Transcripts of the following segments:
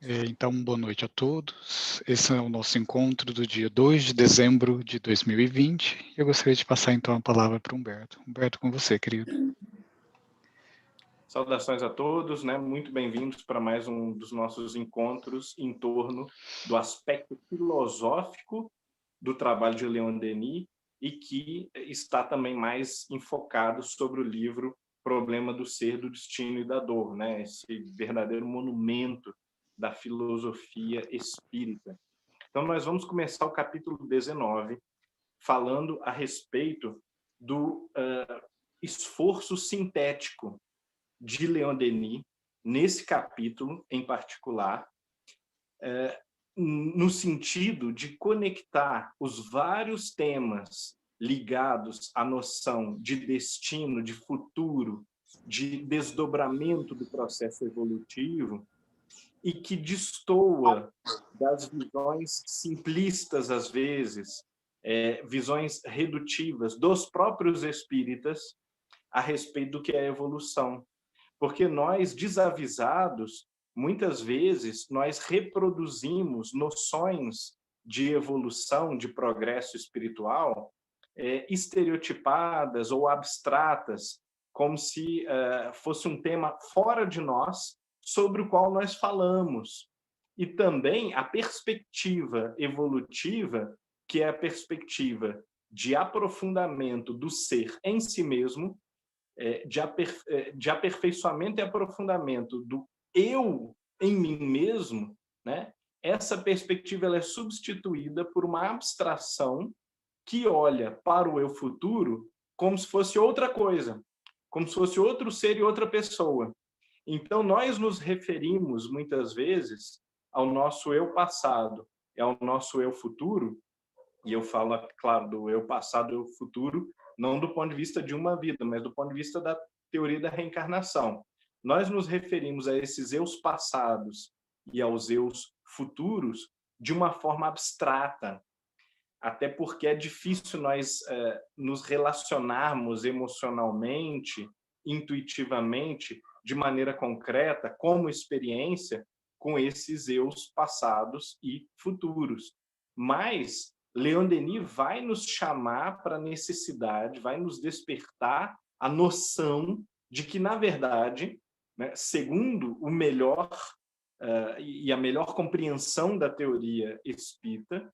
Então, boa noite a todos. Esse é o nosso encontro do dia 2 de dezembro de 2020. Eu gostaria de passar então a palavra para o Humberto. Humberto, com você, querido. Saudações a todos, né? Muito bem-vindos para mais um dos nossos encontros em torno do aspecto filosófico do trabalho de Leon Denis e que está também mais enfocado sobre o livro Problema do Ser, do Destino e da Dor, né? Esse verdadeiro monumento da filosofia espírita. Então, nós vamos começar o capítulo 19 falando a respeito do esforço sintético de Leon Denis, nesse capítulo em particular, no sentido de conectar os vários temas ligados à noção de destino, de futuro, de desdobramento do processo evolutivo, e que destoa das visões simplistas, às vezes, visões redutivas dos próprios espíritas a respeito do que é a evolução. Porque nós, desavisados, muitas vezes, nós reproduzimos noções de evolução, de progresso espiritual, estereotipadas ou abstratas, como se fosse um tema fora de nós, sobre o qual nós falamos. E também a perspectiva evolutiva, que é a perspectiva de aprofundamento do ser em si mesmo, de aperfeiçoamento e aprofundamento do eu em mim mesmo, né? Essa perspectiva ela é substituída por uma abstração que olha para o eu futuro como se fosse outra coisa, como se fosse outro ser e outra pessoa. Então, nós nos referimos, muitas vezes, ao nosso eu passado e ao nosso eu futuro, e eu falo, claro, do eu passado e eu futuro, não do ponto de vista de uma vida, mas do ponto de vista da teoria da reencarnação. Nós nos referimos a esses eus passados e aos eus futuros de uma forma abstrata, até porque é difícil nós nos relacionarmos emocionalmente, intuitivamente, de maneira concreta, como experiência, com esses eus passados e futuros. Mas Leon Denis vai nos chamar para a necessidade, vai nos despertar a noção de que, na verdade, né, segundo o melhor e a melhor compreensão da teoria espírita,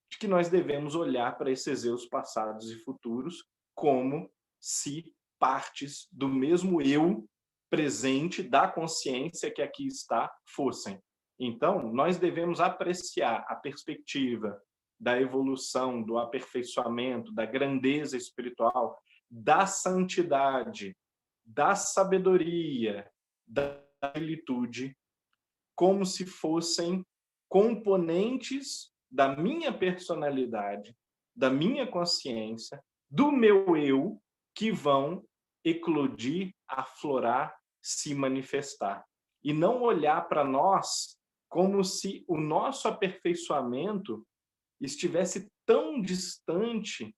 de que nós devemos olhar para esses eus passados e futuros como se partes do mesmo eu presente da consciência que aqui está fossem. Então, nós devemos apreciar a perspectiva da evolução, do aperfeiçoamento, da grandeza espiritual, da santidade, da sabedoria, da plenitude, como se fossem componentes da minha personalidade, da minha consciência, do meu eu, que vão eclodir, aflorar, se manifestar. E não olhar para nós como se o nosso aperfeiçoamento estivesse tão distante,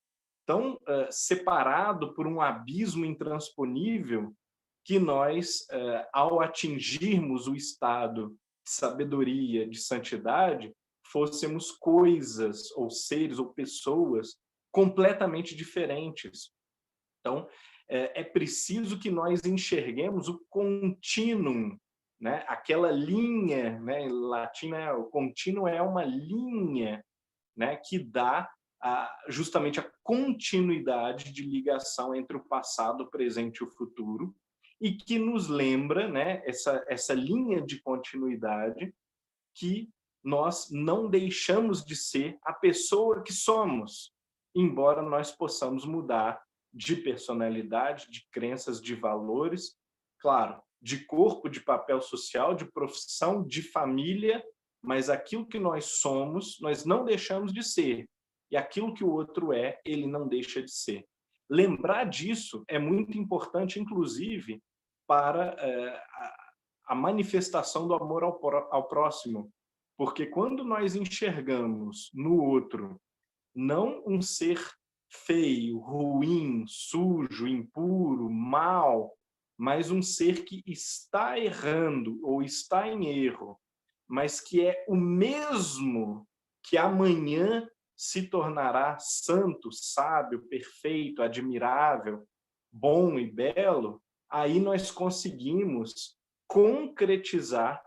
tão separado por um abismo intransponível, que nós, ao atingirmos o estado de sabedoria, de santidade, fôssemos coisas, ou seres, ou pessoas completamente diferentes. Então, é preciso que nós enxerguemos o contínuo, né? Aquela linha, né? Em latim, o contínuo é uma linha, né? Que dá justamente a continuidade de ligação entre o passado, o presente e o futuro, e que nos lembra, né? Essa linha de continuidade, que nós não deixamos de ser a pessoa que somos, embora nós possamos mudar de personalidade, de crenças, de valores, claro, de corpo, de papel social, de profissão, de família, mas aquilo que nós somos, nós não deixamos de ser. E aquilo que o outro é, ele não deixa de ser. Lembrar disso é muito importante, inclusive, para a manifestação do amor ao próximo. Porque quando nós enxergamos no outro não um ser feio, ruim, sujo, impuro, mal, mas um ser que está errando ou está em erro, mas que é o mesmo que amanhã se tornará santo, sábio, perfeito, admirável, bom e belo, aí nós conseguimos concretizar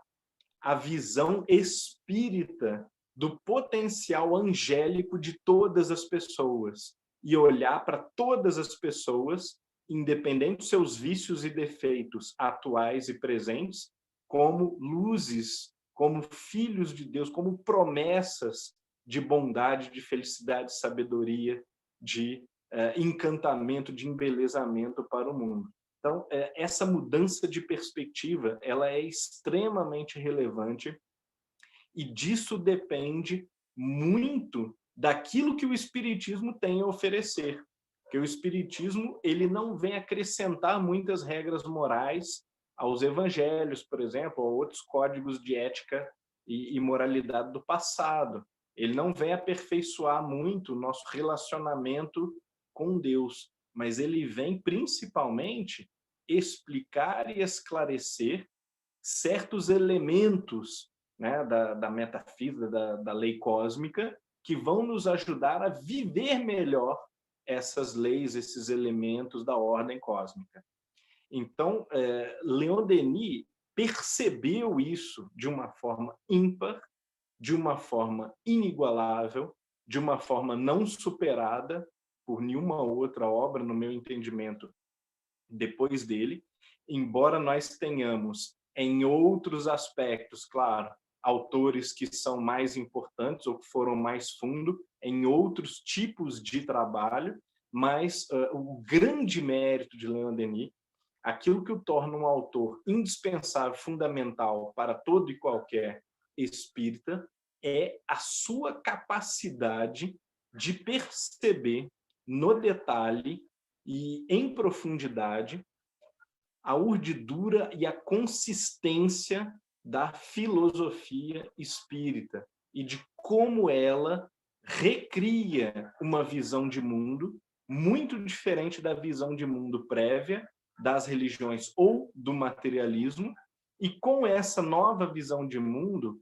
a visão espírita do potencial angélico de todas as pessoas e olhar para todas as pessoas, independente dos seus vícios e defeitos atuais e presentes, como luzes, como filhos de Deus, como promessas de bondade, de felicidade, de sabedoria, de encantamento, de embelezamento para o mundo. Então, essa mudança de perspectiva, ela é extremamente relevante e disso depende muito daquilo que o Espiritismo tem a oferecer. Porque o Espiritismo, ele não vem acrescentar muitas regras morais aos evangelhos, por exemplo, ou outros códigos de ética e moralidade do passado. Ele não vem aperfeiçoar muito o nosso relacionamento com Deus, mas ele vem principalmente explicar e esclarecer certos elementos, né, da metafísica, da lei cósmica, que vão nos ajudar a viver melhor essas leis, esses elementos da ordem cósmica. Então, Leon Denis percebeu isso de uma forma ímpar, de uma forma inigualável, de uma forma não superada por nenhuma outra obra, no meu entendimento, depois dele, embora nós tenhamos em outros aspectos, claro, autores que são mais importantes ou que foram mais fundo em outros tipos de trabalho, mas o grande mérito de Leon Denis, aquilo que o torna um autor indispensável, fundamental para todo e qualquer espírita, é a sua capacidade de perceber no detalhe e em profundidade a urdidura e a consistência da filosofia espírita e de como ela recria uma visão de mundo muito diferente da visão de mundo prévia das religiões ou do materialismo, e com essa nova visão de mundo,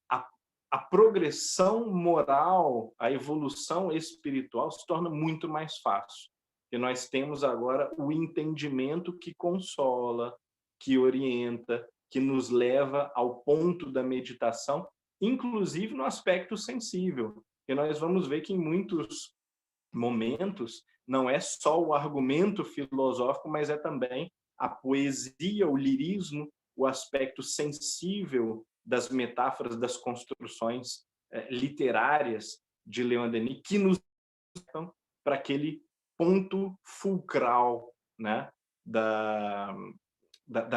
a progressão moral, a evolução espiritual se torna muito mais fácil. E nós temos agora o entendimento que consola, que orienta, que nos leva ao ponto da meditação, inclusive no aspecto sensível. E nós vamos ver que em muitos momentos não é só o argumento filosófico, mas é também a poesia, o lirismo, o aspecto sensível das metáforas, das construções literárias de Leon Denis, que nos levam para aquele ponto fulcral, né, da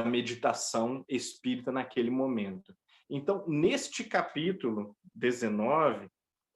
meditação espírita naquele momento. Então, neste capítulo 19,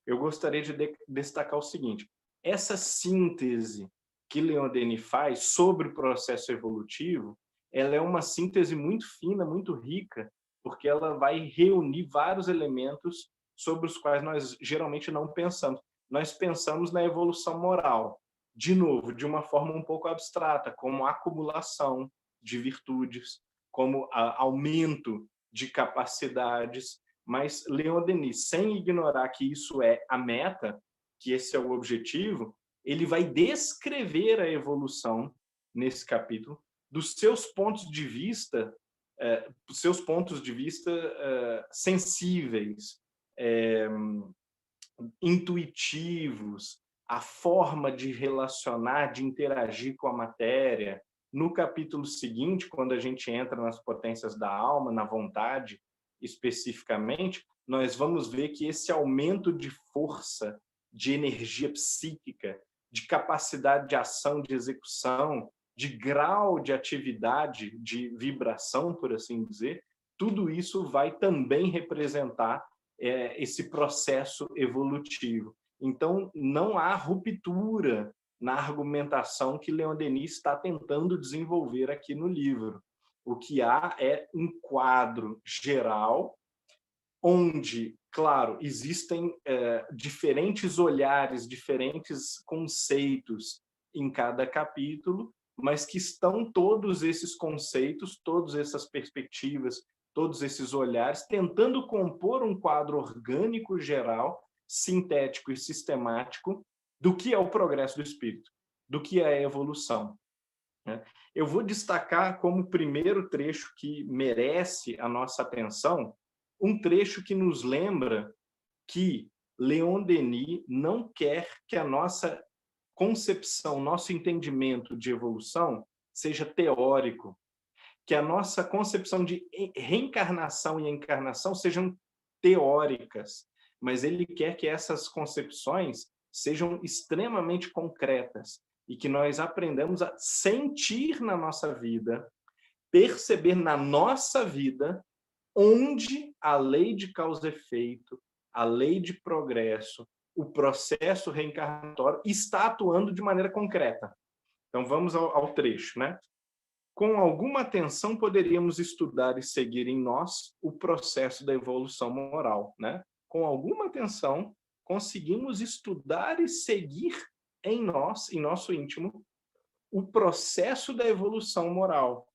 eu gostaria de destacar o seguinte: essa síntese que Leon Denis faz sobre o processo evolutivo, ela é uma síntese muito fina, muito rica, porque ela vai reunir vários elementos sobre os quais nós geralmente não pensamos. Nós pensamos na evolução moral, de novo, de uma forma um pouco abstrata, como acumulação de virtudes, como aumento de capacidades, mas Leon Denis, sem ignorar que isso é a meta, que esse é o objetivo, ele vai descrever a evolução nesse capítulo dos seus pontos de vista, sensíveis, intuitivos, a forma de relacionar, de interagir com a matéria. No capítulo seguinte, quando a gente entra nas potências da alma, na vontade, especificamente, nós vamos ver que esse aumento de força, de energia psíquica, de capacidade de ação, de execução, de grau de atividade, de vibração, por assim dizer, tudo isso vai também representar esse processo evolutivo. Então, não há ruptura na argumentação que Leon Denis está tentando desenvolver aqui no livro. O que há é um quadro geral onde, claro, existem diferentes olhares, diferentes conceitos em cada capítulo, mas que estão todos esses conceitos, todas essas perspectivas, todos esses olhares, tentando compor um quadro orgânico geral, sintético e sistemático do que é o progresso do espírito, do que é a evolução, né? Eu vou destacar como primeiro trecho que merece a nossa atenção, um trecho que nos lembra que Leon Denis não quer que a nossa concepção, nosso entendimento de evolução seja teórico, que a nossa concepção de reencarnação e encarnação sejam teóricas, mas ele quer que essas concepções sejam extremamente concretas e que nós aprendamos a sentir na nossa vida, perceber na nossa vida onde a lei de causa e efeito, a lei de progresso, o processo reencarnatório está atuando de maneira concreta. Então vamos ao trecho, né? Com alguma atenção poderíamos estudar e seguir em nós o processo da evolução moral, né? Com alguma atenção conseguimos estudar e seguir em nós, em nosso íntimo, o processo da evolução moral.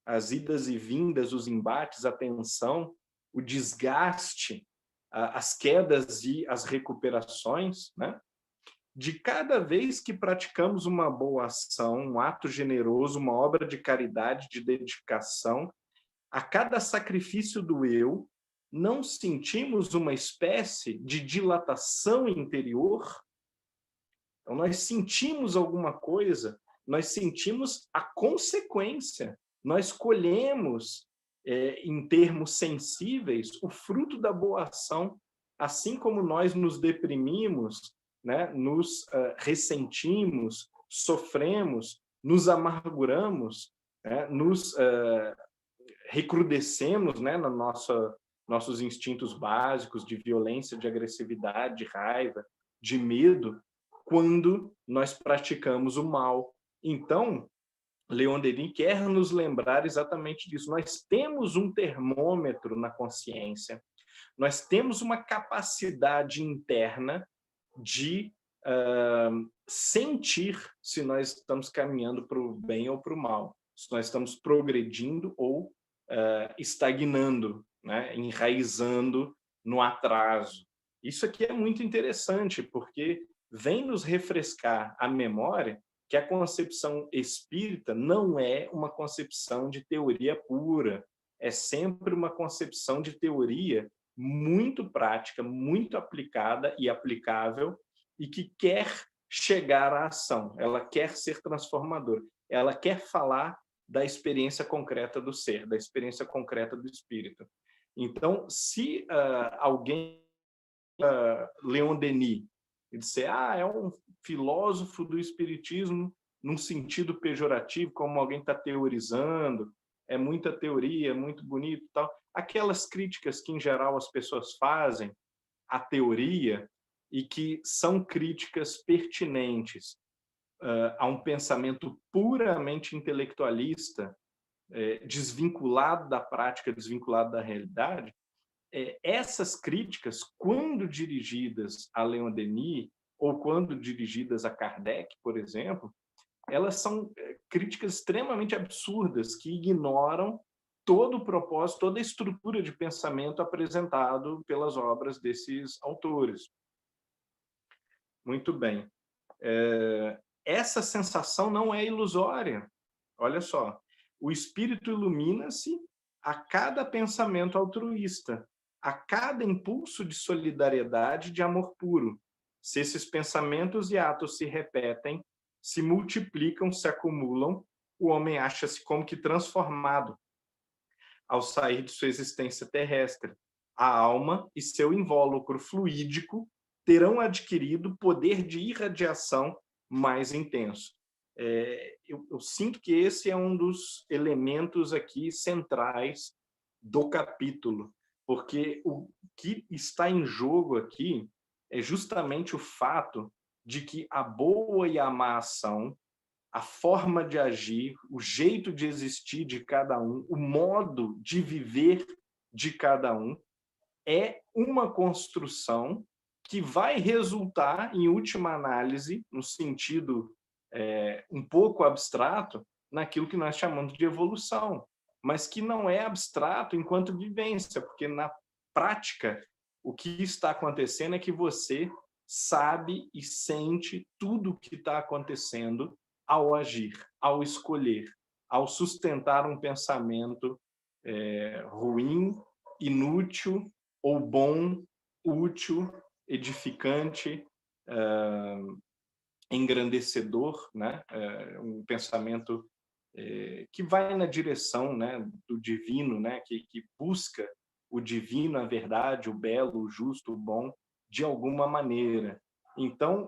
As idas e vindas, os embates, a tensão, o desgaste, as quedas e as recuperações, né? De cada vez que praticamos uma boa ação, um ato generoso, uma obra de caridade, de dedicação, a cada sacrifício do eu, não sentimos uma espécie de dilatação interior? Então, nós sentimos alguma coisa, nós sentimos a consequência, nós colhemos, em termos sensíveis, o fruto da boa ação, assim como nós nos deprimimos, né, nos ressentimos, sofremos, nos amarguramos, né, nos recrudescemos, né, na nossos instintos básicos de violência, de agressividade, de raiva, de medo, quando nós praticamos o mal. Então, Leon Denis quer nos lembrar exatamente disso. Nós temos um termômetro na consciência, nós temos uma capacidade interna de sentir se nós estamos caminhando para o bem ou para o mal, se nós estamos progredindo ou estagnando, né? Enraizando no atraso. Isso aqui é muito interessante, porque vem nos refrescar a memória que a concepção espírita não é uma concepção de teoria pura, é sempre uma concepção de teoria muito prática, muito aplicada e aplicável, e que quer chegar à ação, ela quer ser transformadora, ela quer falar da experiência concreta do ser, da experiência concreta do espírito. Então, se alguém, Leon Denis, disser, é um filósofo do espiritismo num sentido pejorativo, como alguém está teorizando, é muita teoria, é muito bonito e tal. Aquelas críticas que, em geral, as pessoas fazem à teoria e que são críticas pertinentes a um pensamento puramente intelectualista, desvinculado da prática, desvinculado da realidade, essas críticas, quando dirigidas a Leon Denis ou quando dirigidas a Kardec, por exemplo, elas são críticas extremamente absurdas que ignoram todo o propósito, toda a estrutura de pensamento apresentado pelas obras desses autores. Muito bem. Essa sensação não é ilusória. Olha só, o espírito ilumina-se a cada pensamento altruísta, a cada impulso de solidariedade, de amor puro. Se esses pensamentos e atos se repetem, se multiplicam, se acumulam, o homem acha-se como que transformado ao sair de sua existência terrestre. A alma e seu invólucro fluídico terão adquirido poder de irradiação mais intenso. Eu sinto que esse é um dos elementos aqui centrais do capítulo, porque o que está em jogo aqui é justamente o fato de que a boa e a má ação, a forma de agir, o jeito de existir de cada um, o modo de viver de cada um, é uma construção que vai resultar, em última análise, no sentido um pouco abstrato, naquilo que nós chamamos de evolução. mas que não é abstrato enquanto vivência, porque na prática o que está acontecendo é que você sabe e sente tudo o que está acontecendo ao agir, ao escolher, ao sustentar um pensamento ruim, inútil ou bom, útil, edificante, engrandecedor, né? Um pensamento que vai na direção, né, do divino, né, que busca o divino, a verdade, o belo, o justo, o bom, de alguma maneira. Então,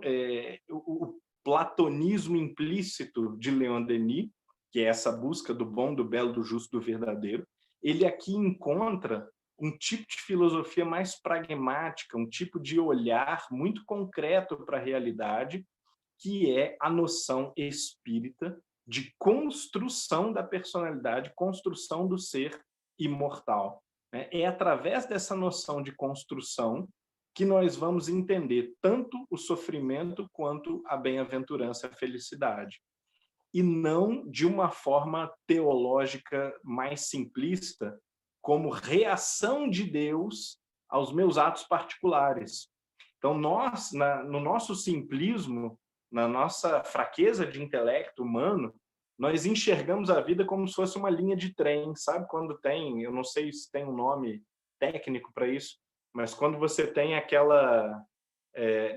o platonismo implícito de Leon Denis, que é essa busca do bom, do belo, do justo, do verdadeiro, ele aqui encontra um tipo de filosofia mais pragmática, um tipo de olhar muito concreto para a realidade, que é a noção espírita de construção da personalidade, construção do ser imortal. É através dessa noção de construção que nós vamos entender tanto o sofrimento quanto a bem-aventurança, a felicidade. E não de uma forma teológica mais simplista, como reação de Deus aos meus atos particulares. Então, nós, no nosso simplismo, na nossa fraqueza de intelecto humano, nós enxergamos a vida como se fosse uma linha de trem, sabe? Quando tem, eu não sei se tem um nome técnico para isso, mas quando você tem aquela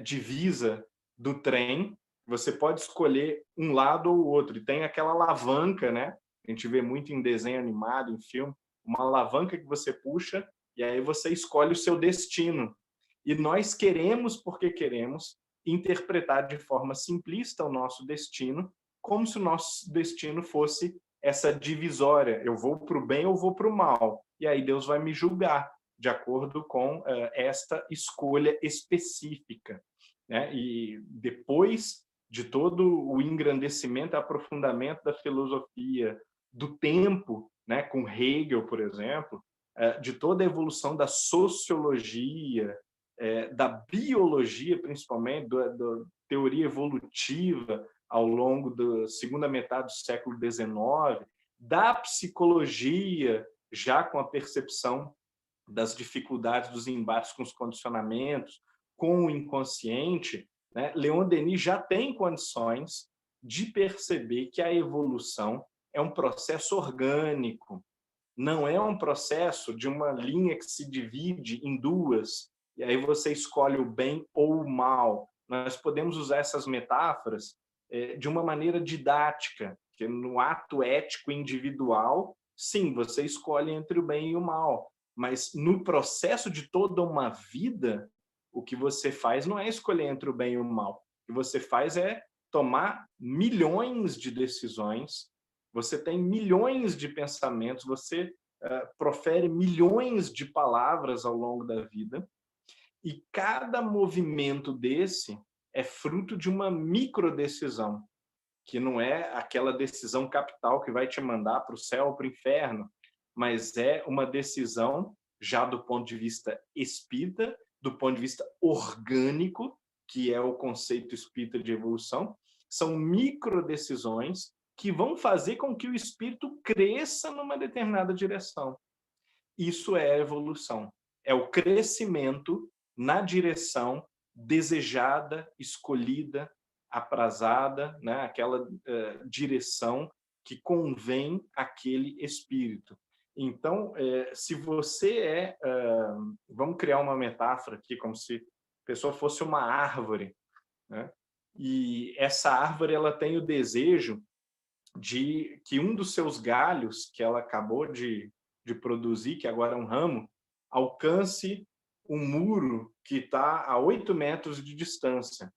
divisa do trem, você pode escolher um lado ou o outro, e tem aquela alavanca, né? A gente vê muito em desenho animado, em filme, uma alavanca que você puxa, e aí você escolhe o seu destino. E nós queremos, porque queremos, interpretar de forma simplista o nosso destino, como se o nosso destino fosse essa divisória. Eu vou para o bem ou vou para o mal. E aí Deus vai me julgar de acordo com esta escolha específica. Né? E depois de todo o engrandecimento e aprofundamento da filosofia, do tempo, né, com Hegel, por exemplo, de toda a evolução da sociologia, da biologia, principalmente, da teoria evolutiva ao longo da segunda metade do século XIX, da psicologia, já com a percepção das dificuldades dos embates com os condicionamentos, com o inconsciente, né? Leon Denis já tem condições de perceber que a evolução é um processo orgânico, não é um processo de uma linha que se divide em duas, e aí você escolhe o bem ou o mal. Nós podemos usar essas metáforas de uma maneira didática, que no ato ético individual, sim, você escolhe entre o bem e o mal, mas no processo de toda uma vida, o que você faz não é escolher entre o bem e o mal. O que você faz é tomar milhões de decisões, você tem milhões de pensamentos, você profere milhões de palavras ao longo da vida, e cada movimento desse é fruto de uma microdecisão, que não é aquela decisão capital que vai te mandar para o céu ou para o inferno, mas é uma decisão já do ponto de vista espírita, do ponto de vista orgânico, que é o conceito espírita de evolução. São microdecisões que vão fazer com que o espírito cresça numa determinada direção. Isso é a evolução. É o crescimento na direção desejada, escolhida, aprazada, né? Aquela direção que convém àquele espírito. Então, se você vamos criar uma metáfora aqui, como se a pessoa fosse uma árvore, né? E essa árvore ela tem o desejo de que um dos seus galhos, que ela acabou de produzir, que agora é um ramo, alcance um muro que está a 8 metros de distância.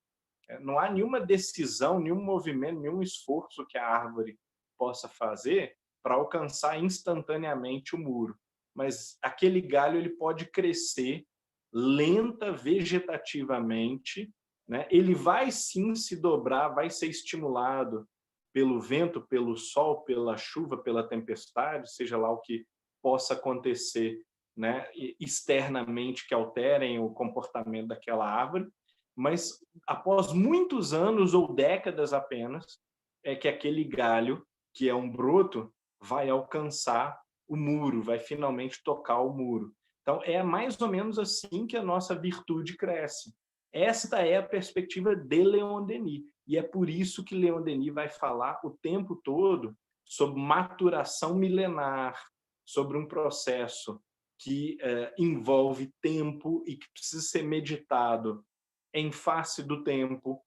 Não há nenhuma decisão, nenhum movimento, nenhum esforço que a árvore possa fazer para alcançar instantaneamente o muro. Mas aquele galho ele pode crescer lenta, vegetativamente, né? Ele vai sim se dobrar, vai ser estimulado pelo vento, pelo sol, pela chuva, pela tempestade, seja lá o que possa acontecer, né, externamente que alterem o comportamento daquela árvore, mas após muitos anos ou décadas apenas, é que aquele galho, que é um broto, vai alcançar o muro, vai finalmente tocar o muro. Então, é mais ou menos assim que a nossa virtude cresce. Esta é a perspectiva de Leon Denis. E é por isso que Leon Denis vai falar o tempo todo sobre maturação milenar, sobre um processo que envolve tempo e que precisa ser meditado em face do tempo,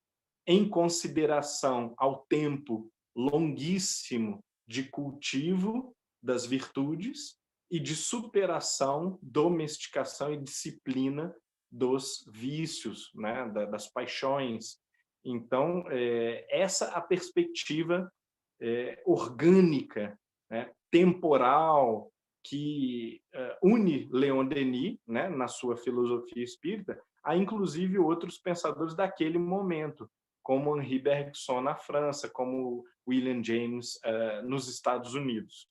em consideração ao tempo longuíssimo de cultivo das virtudes e de superação, domesticação e disciplina dos vícios, né, das paixões. Então, essa é a perspectiva orgânica, né, temporal, que une Leon Denis, né, na sua filosofia espírita, a inclusive outros pensadores daquele momento, como Henri Bergson na França, como William James nos Estados Unidos.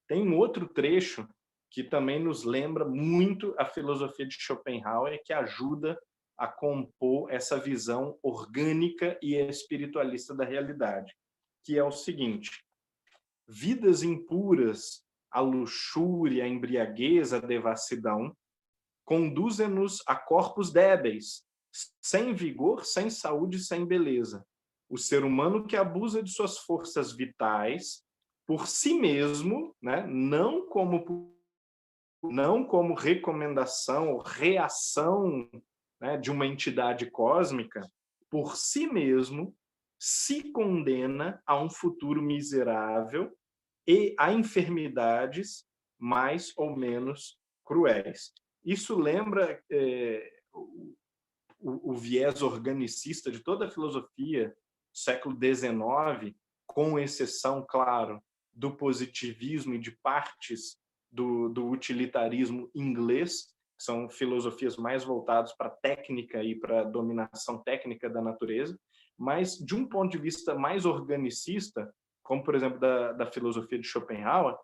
Tem um outro trecho que também nos lembra muito a filosofia de Schopenhauer, que ajuda a compor essa visão orgânica e espiritualista da realidade, que é o seguinte: vidas impuras, a luxúria, a embriaguez, a devassidão, conduzem-nos a corpos débeis, sem vigor, sem saúde, sem beleza. O ser humano que abusa de suas forças vitais por si mesmo, né, não como recomendação ou reação, né, de uma entidade cósmica, por si mesmo se condena a um futuro miserável e a enfermidades mais ou menos cruéis. Isso lembra o viés organicista de toda a filosofia do século XIX, com exceção, claro, do positivismo e de partes do utilitarismo inglês, que são filosofias mais voltadas para a técnica e para a dominação técnica da natureza, mas de um ponto de vista mais organicista, como, por exemplo, da filosofia de Schopenhauer,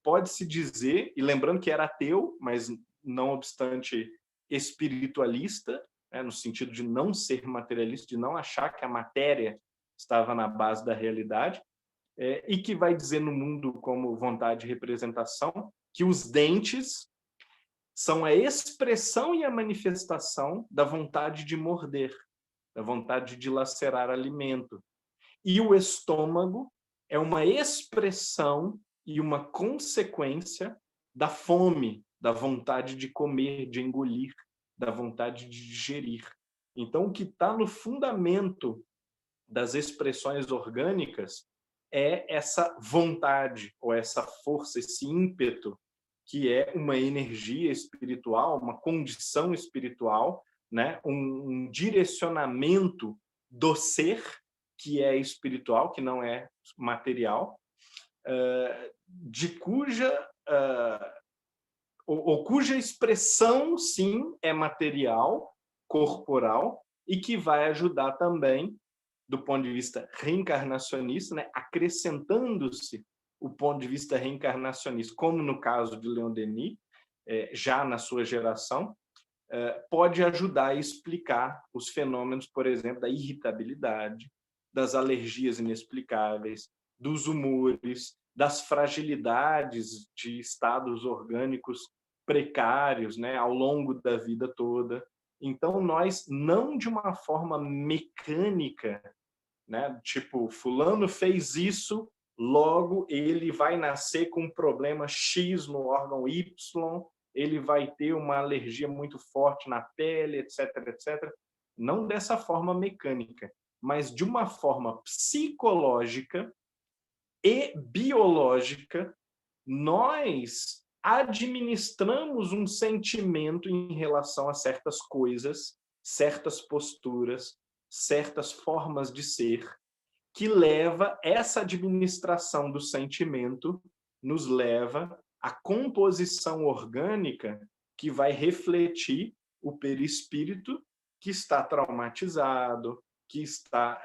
pode-se dizer, e lembrando que era ateu, mas não obstante espiritualista, né, no sentido de não ser materialista, de não achar que a matéria estava na base da realidade, e que vai dizer no mundo como vontade de representação que os dentes são a expressão e a manifestação da vontade de morder, da vontade de dilacerar alimento. E o estômago é uma expressão e uma consequência da fome, da vontade de comer, de engolir, da vontade de digerir. Então, o que está no fundamento das expressões orgânicas é essa vontade, ou essa força, esse ímpeto, que é uma energia espiritual, uma condição espiritual, né? Um direcionamento do ser, que é espiritual, que não é material, de cuja ou cuja expressão, sim, é material, corporal, e que vai ajudar também, do ponto de vista reencarnacionista, né, acrescentando-se o ponto de vista reencarnacionista, como no caso de Leon Denis, já na sua geração, pode ajudar a explicar os fenômenos, por exemplo, da irritabilidade, das alergias inexplicáveis, dos humores, das fragilidades de estados orgânicos precários, né, ao longo da vida toda. Então, nós, não de uma forma mecânica, né, tipo, fulano fez isso, logo ele vai nascer com um problema X no órgão Y, ele vai ter uma alergia muito forte na pele, etc, etc. Não dessa forma mecânica, mas de uma forma psicológica e biológica. Nós administramos um sentimento em relação a certas coisas, certas posturas, certas formas de ser, que leva essa administração do sentimento, nos leva à composição orgânica que vai refletir o perispírito que está traumatizado, que está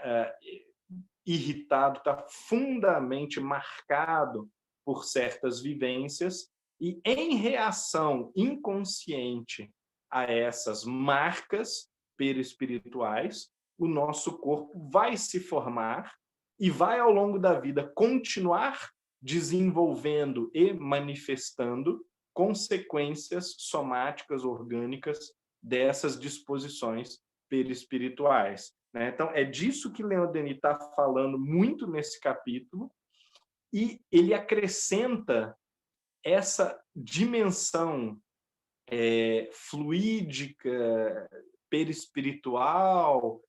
irritado, está fundamente marcado por certas vivências, e em reação inconsciente a essas marcas perispirituais, o nosso corpo vai se formar e vai, ao longo da vida, continuar desenvolvendo e manifestando consequências somáticas orgânicas dessas disposições perispirituais, né? Então, é disso que Leon Denis está falando muito nesse capítulo, e ele acrescenta essa dimensão fluídica, perispiritual,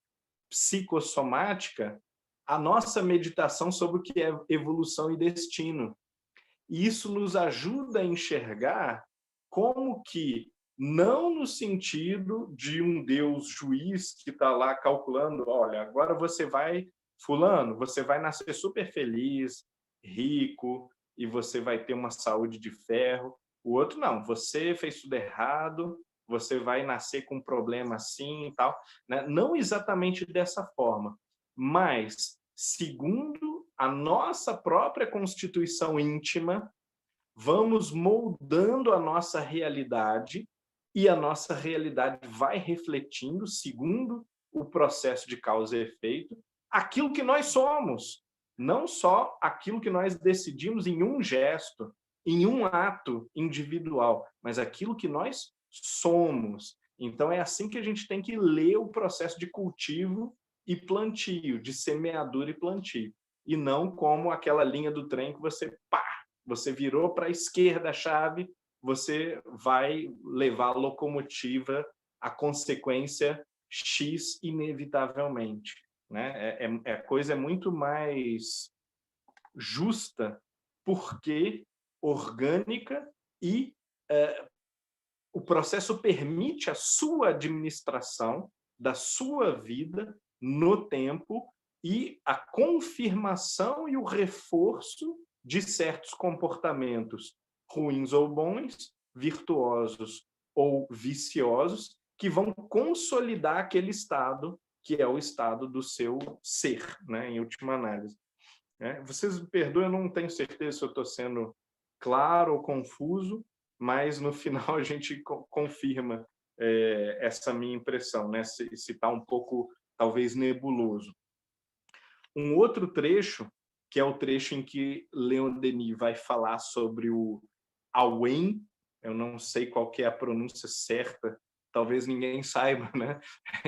psicossomática, a nossa meditação sobre o que é evolução e destino. E isso nos ajuda a enxergar como que, não no sentido de um Deus juiz que está lá calculando, olha, agora fulano, você vai nascer super feliz, rico, e você vai ter uma saúde de ferro. O outro, não, você fez tudo errado, você vai nascer com um problema assim e tal, né? Não exatamente dessa forma, mas segundo a nossa própria constituição íntima, vamos moldando a nossa realidade, e a nossa realidade vai refletindo, segundo o processo de causa e efeito, aquilo que nós somos, não só aquilo que nós decidimos em um gesto, em um ato individual, mas aquilo que nós somos. Então é assim que a gente tem que ler o processo de cultivo e plantio, de semeadura e plantio, e não como aquela linha do trem que você virou para a esquerda a chave, você vai levar a locomotiva à consequência X inevitavelmente, né? A coisa é muito mais justa, porque orgânica, e o processo permite a sua administração da sua vida no tempo, e a confirmação e o reforço de certos comportamentos ruins ou bons, virtuosos ou viciosos, que vão consolidar aquele estado que é o estado do seu ser, né, em última análise. Vocês me perdoem, eu não tenho certeza se eu estou sendo claro ou confuso, mas no final a gente confirma essa minha impressão, né, se está um pouco, talvez, nebuloso. Um outro trecho, que é o trecho em que Leon Denis vai falar sobre o Awen, eu não sei qual que é a pronúncia certa, talvez ninguém saiba, né?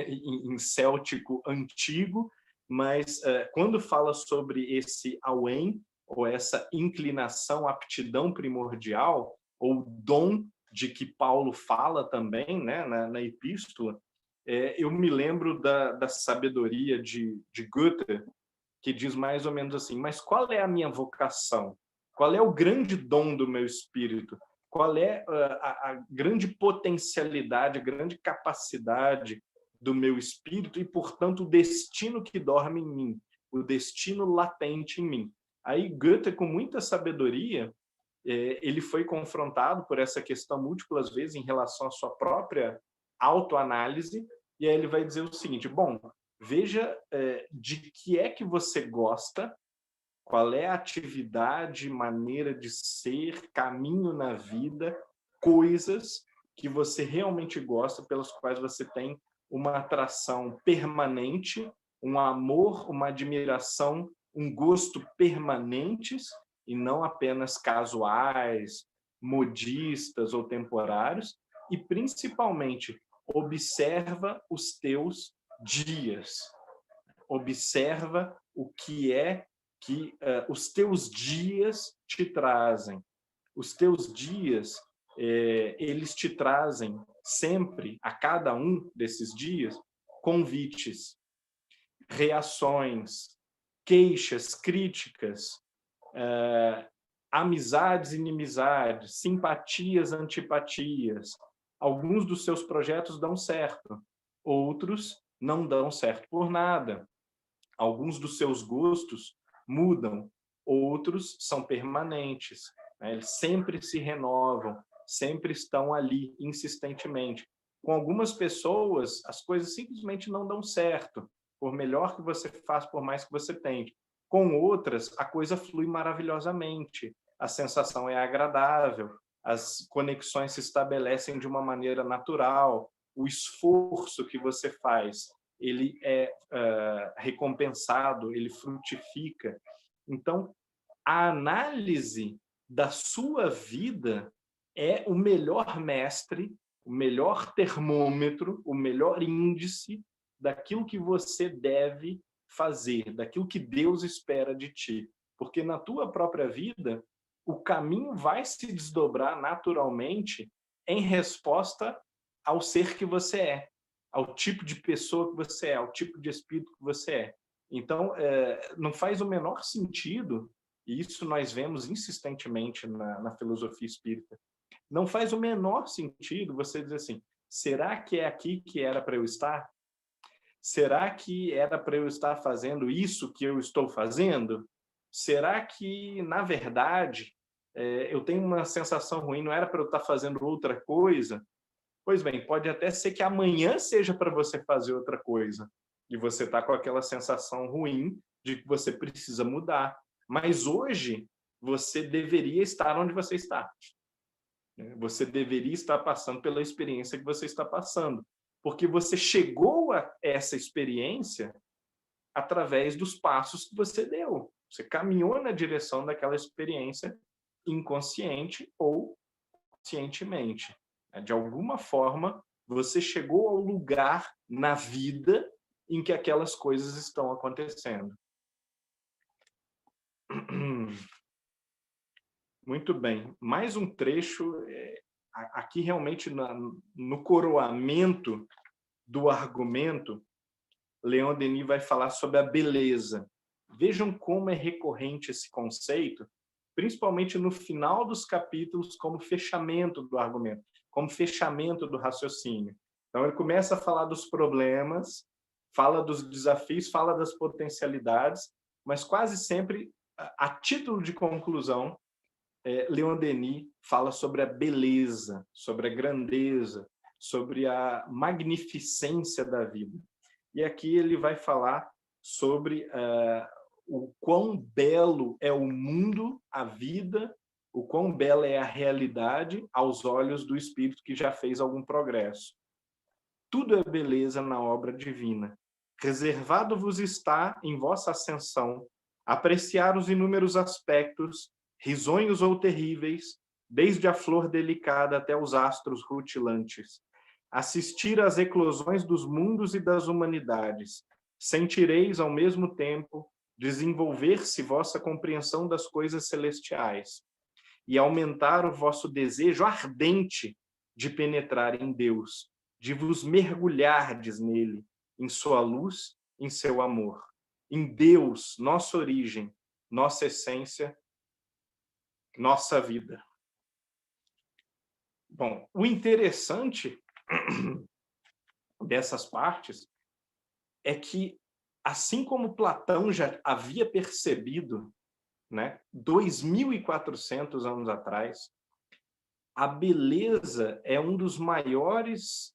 Em céltico antigo, mas quando fala sobre esse Awen, ou essa inclinação, aptidão primordial, ou dom de que Paulo fala também, né, na epístola, eu me lembro da sabedoria de Goethe, que diz mais ou menos assim: mas qual é a minha vocação? Qual é o grande dom do meu espírito? Qual é a grande potencialidade, a grande capacidade do meu espírito, e, portanto, o destino que dorme em mim, o destino latente em mim? Aí Goethe, com muita sabedoria, ele foi confrontado por essa questão múltiplas vezes em relação à sua própria autoanálise, e aí ele vai dizer o seguinte: bom, veja de que é que você gosta, qual é a atividade, maneira de ser, caminho na vida, coisas que você realmente gosta, pelas quais você tem uma atração permanente, um amor, uma admiração, um gosto permanentes, e não apenas casuais, modistas ou temporários, e principalmente observa os teus dias. Observa o que é que os teus dias te trazem. Os teus dias, eles te trazem sempre, a cada um desses dias, convites, reações, queixas, críticas, amizades, inimizades, simpatias, antipatias. Alguns dos seus projetos dão certo, outros não dão certo por nada. Alguns dos seus gostos mudam, outros são permanentes, né? Eles sempre se renovam, sempre estão ali insistentemente. Com algumas pessoas, as coisas simplesmente não dão certo, por melhor que você faça, por mais que você tente. Com outras, a coisa flui maravilhosamente, a sensação é agradável, as conexões se estabelecem de uma maneira natural, o esforço que você faz, ele é recompensado, ele frutifica. Então, a análise da sua vida é o melhor mestre, o melhor termômetro, o melhor índice daquilo que você deve fazer, daquilo que Deus espera de ti. Porque na tua própria vida, o caminho vai se desdobrar naturalmente em resposta ao ser que você é, ao tipo de pessoa que você é, ao tipo de espírito que você é. Então, não faz o menor sentido, e isso nós vemos insistentemente na filosofia espírita, não faz o menor sentido você dizer assim, será que é aqui que era para eu estar? Será que era para eu estar fazendo isso que eu estou fazendo? Será que, na verdade, eu tenho uma sensação ruim, não era para eu estar fazendo outra coisa? Pois bem, pode até ser que amanhã seja para você fazer outra coisa, e você está com aquela sensação ruim de que você precisa mudar. Mas hoje, você deveria estar onde você está. Você deveria estar passando pela experiência que você está passando, porque você chegou a essa experiência através dos passos que você deu. Você caminhou na direção daquela experiência inconsciente ou conscientemente. De alguma forma, você chegou ao lugar na vida em que aquelas coisas estão acontecendo. Muito bem. Mais um trecho, aqui realmente no coroamento do argumento, Leon Denis vai falar sobre a beleza. Vejam como é recorrente esse conceito, principalmente no final dos capítulos, como fechamento do argumento, como fechamento do raciocínio. Então, ele começa a falar dos problemas, fala dos desafios, fala das potencialidades, mas quase sempre, a título de conclusão, Leon Denis fala sobre a beleza, sobre a grandeza, sobre a magnificência da vida. E aqui ele vai falar sobre o quão belo é o mundo, a vida, o quão bela é a realidade aos olhos do espírito que já fez algum progresso. Tudo é beleza na obra divina. Reservado vos está, em vossa ascensão, apreciar os inúmeros aspectos, risonhos ou terríveis, desde a flor delicada até os astros rutilantes. Assistir às eclosões dos mundos e das humanidades. Sentireis, ao mesmo tempo, desenvolver-se vossa compreensão das coisas celestiais e aumentar o vosso desejo ardente de penetrar em Deus, de vos mergulhardes nele, em sua luz, em seu amor. Em Deus, nossa origem, nossa essência, nossa vida. Bom, o interessante dessas partes é que, assim como Platão já havia percebido, 2.400 anos atrás, a beleza é um dos maiores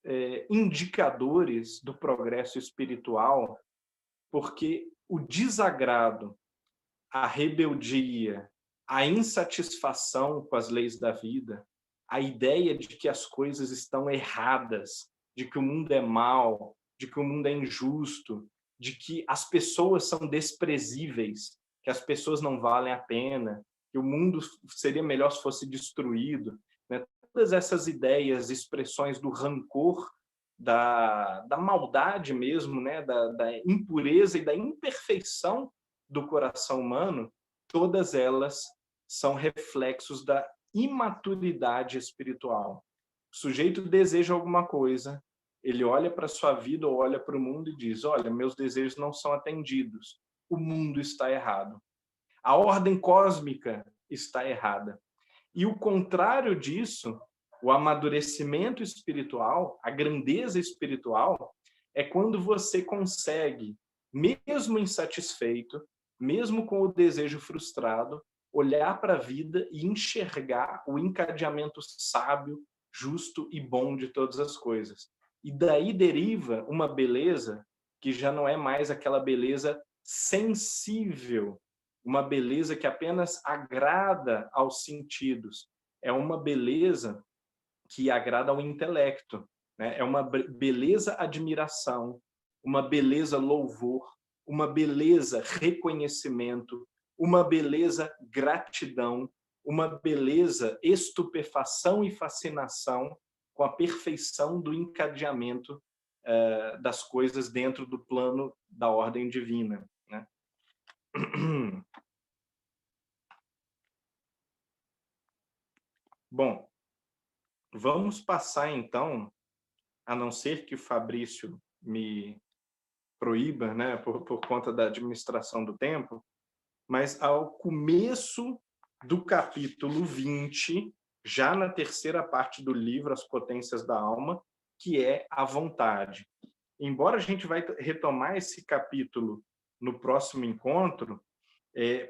indicadores do progresso espiritual, porque o desagrado, a rebeldia, a insatisfação com as leis da vida, a ideia de que as coisas estão erradas, de que o mundo é mau, de que o mundo é injusto, de que as pessoas são desprezíveis, que as pessoas não valem a pena, que o mundo seria melhor se fosse destruído. Todas essas ideias, expressões do rancor, da maldade mesmo, da impureza e da imperfeição do coração humano, todas elas são reflexos da imaturidade espiritual. O sujeito deseja alguma coisa, ele olha para a sua vida ou olha para o mundo e diz, olha, meus desejos não são atendidos, o mundo está errado, a ordem cósmica está errada. E o contrário disso, o amadurecimento espiritual, a grandeza espiritual, é quando você consegue, mesmo insatisfeito, mesmo com o desejo frustrado, olhar para a vida e enxergar o encadeamento sábio, justo e bom de todas as coisas. E daí deriva uma beleza que já não é mais aquela beleza sensível, uma beleza que apenas agrada aos sentidos. É uma beleza que agrada ao intelecto, É uma beleza admiração, uma beleza louvor, uma beleza reconhecimento, uma beleza gratidão, uma beleza estupefação e fascinação com a perfeição do encadeamento das coisas dentro do plano da ordem divina, né? Bom, vamos passar então, a não ser que o Fabrício me proíba, né, por conta da administração do tempo, mas ao começo do capítulo 20, já na terceira parte do livro, As Potências da Alma, que é a vontade. Embora a gente vai retomar esse capítulo no próximo encontro,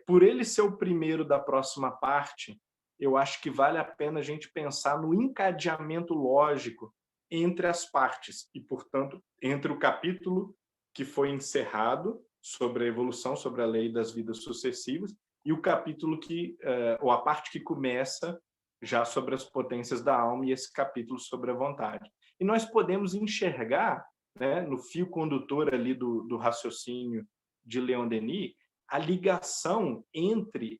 por ele ser o primeiro da próxima parte, eu acho que vale a pena a gente pensar no encadeamento lógico entre as partes e, portanto, entre o capítulo que foi encerrado sobre a evolução, sobre a lei das vidas sucessivas, e o capítulo ou a parte que começa já sobre as potências da alma e esse capítulo sobre a vontade. E nós podemos enxergar, né, no fio condutor ali do raciocínio de Leon Denis, a ligação entre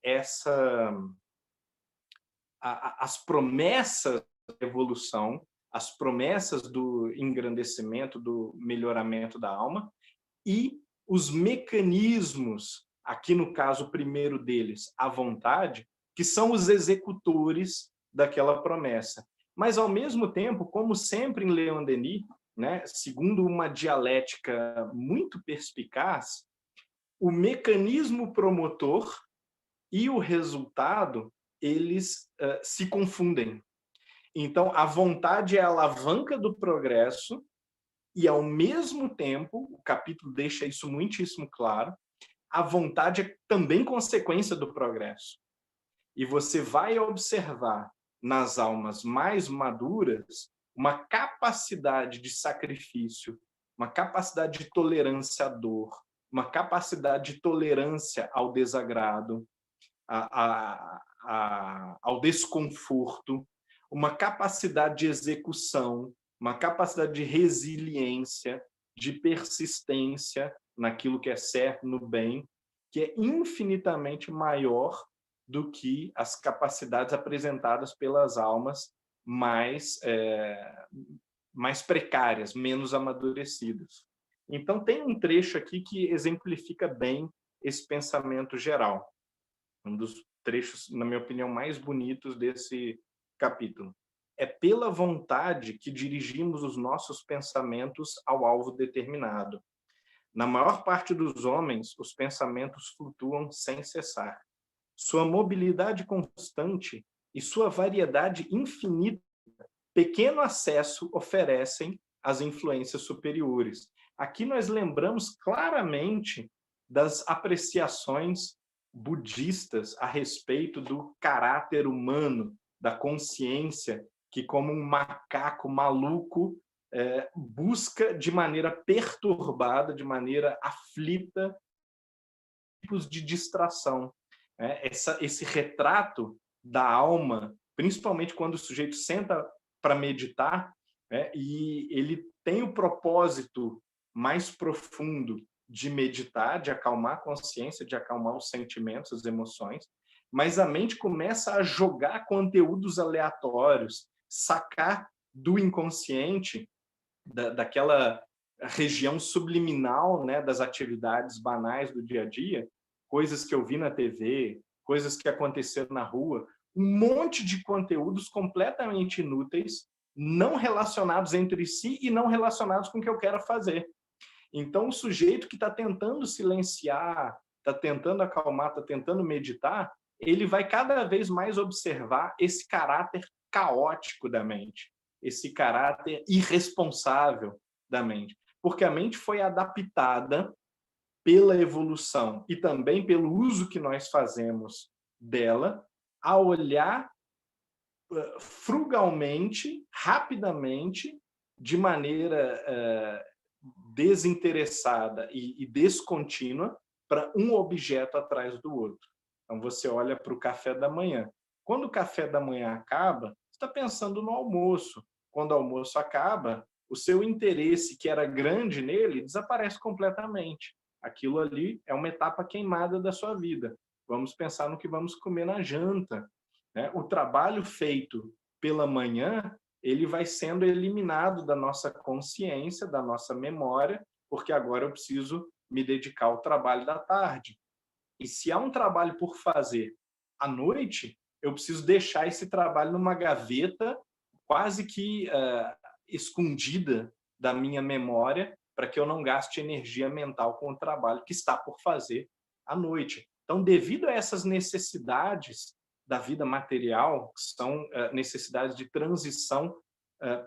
as promessas da evolução, as promessas do engrandecimento, do melhoramento da alma, e os mecanismos, aqui no caso o primeiro deles, a vontade, que são os executores daquela promessa. Mas, ao mesmo tempo, como sempre em Leon Denis, né, segundo uma dialética muito perspicaz, o mecanismo promotor e o resultado, eles se confundem. Então, a vontade é a alavanca do progresso e, ao mesmo tempo, o capítulo deixa isso muitíssimo claro, a vontade é também consequência do progresso. E você vai observar nas almas mais maduras uma capacidade de sacrifício, uma capacidade de tolerância à dor, uma capacidade de tolerância ao desagrado, ao desconforto, uma capacidade de execução, uma capacidade de resiliência, de persistência naquilo que é certo, no bem, que é infinitamente maior do que as capacidades apresentadas pelas almas mais precárias, menos amadurecidas. Então, tem um trecho aqui que exemplifica bem esse pensamento geral. Um dos trechos, na minha opinião, mais bonitos desse capítulo. É pela vontade que dirigimos os nossos pensamentos ao alvo determinado. Na maior parte dos homens, os pensamentos flutuam sem cessar. Sua mobilidade constante e sua variedade infinita, pequeno acesso oferecem às influências superiores. Aqui nós lembramos claramente das apreciações budistas a respeito do caráter humano, da consciência, que como um macaco maluco busca de maneira perturbada, de maneira aflita, tipos de distração. Esse retrato da alma, principalmente quando o sujeito senta para meditar, e ele tem o propósito mais profundo de meditar, de acalmar a consciência, de acalmar os sentimentos, as emoções, mas a mente começa a jogar conteúdos aleatórios, sacar do inconsciente, daquela região subliminal, né, das atividades banais do dia a dia, coisas que eu vi na TV, coisas que aconteceram na rua, um monte de conteúdos completamente inúteis, não relacionados entre si e não relacionados com o que eu quero fazer. Então, o sujeito que está tentando silenciar, está tentando acalmar, está tentando meditar, ele vai cada vez mais observar esse caráter caótico da mente, esse caráter irresponsável da mente. Porque a mente foi adaptada pela evolução e também pelo uso que nós fazemos dela a olhar frugalmente, rapidamente, de maneira desinteressada e descontínua para um objeto atrás do outro. Então, você olha para o café da manhã. Quando o café da manhã acaba, você está pensando no almoço. Quando o almoço acaba, o seu interesse, que era grande nele, desaparece completamente. Aquilo ali é uma etapa queimada da sua vida. vamos pensar no que vamos comer na janta, né? O trabalho feito pela manhã, ele vai sendo eliminado da nossa consciência, da nossa memória, porque agora eu preciso me dedicar ao trabalho da tarde. E se há um trabalho por fazer à noite, eu preciso deixar esse trabalho numa gaveta quase que escondida da minha memória, para que eu não gaste energia mental com o trabalho que está por fazer à noite. Então, devido a essas necessidades da vida material, que são necessidades de transição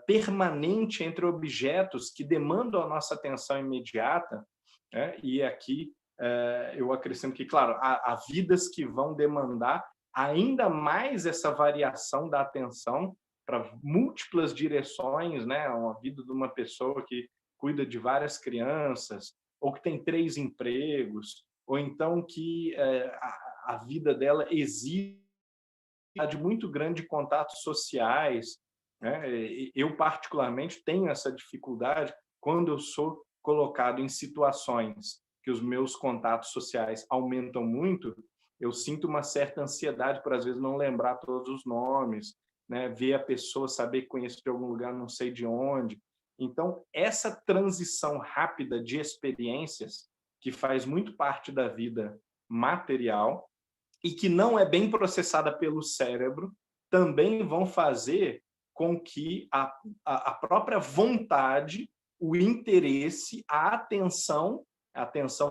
permanente entre objetos que demandam a nossa atenção imediata, né? E aqui eu acrescento que, claro, há vidas que vão demandar ainda mais essa variação da atenção para múltiplas direções, né? Uma vida de uma pessoa que cuida de várias crianças, ou que tem 3 empregos, ou então que a vida dela exige de muito grande de contatos sociais, né? Eu, particularmente, tenho essa dificuldade quando eu sou colocado em situações que os meus contatos sociais aumentam muito, eu sinto uma certa ansiedade por, às vezes, não lembrar todos os nomes, né? Ver a pessoa, saber que conheço de algum lugar, não sei de onde. Então, essa transição rápida de experiências, que faz muito parte da vida material, e que não é bem processada pelo cérebro, também vão fazer com que a própria vontade, o interesse, a atenção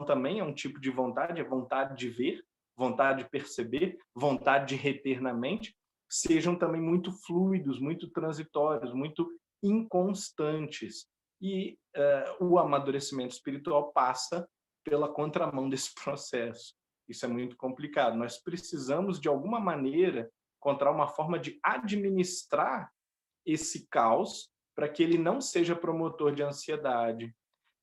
também é um tipo de vontade, é vontade de ver, vontade de perceber, vontade de reter na mente, sejam também muito fluidos, muito transitórios, muito inconstantes. E o amadurecimento espiritual passa pela contramão desse processo. Isso é muito complicado. Nós precisamos, de alguma maneira, encontrar uma forma de administrar esse caos para que ele não seja promotor de ansiedade,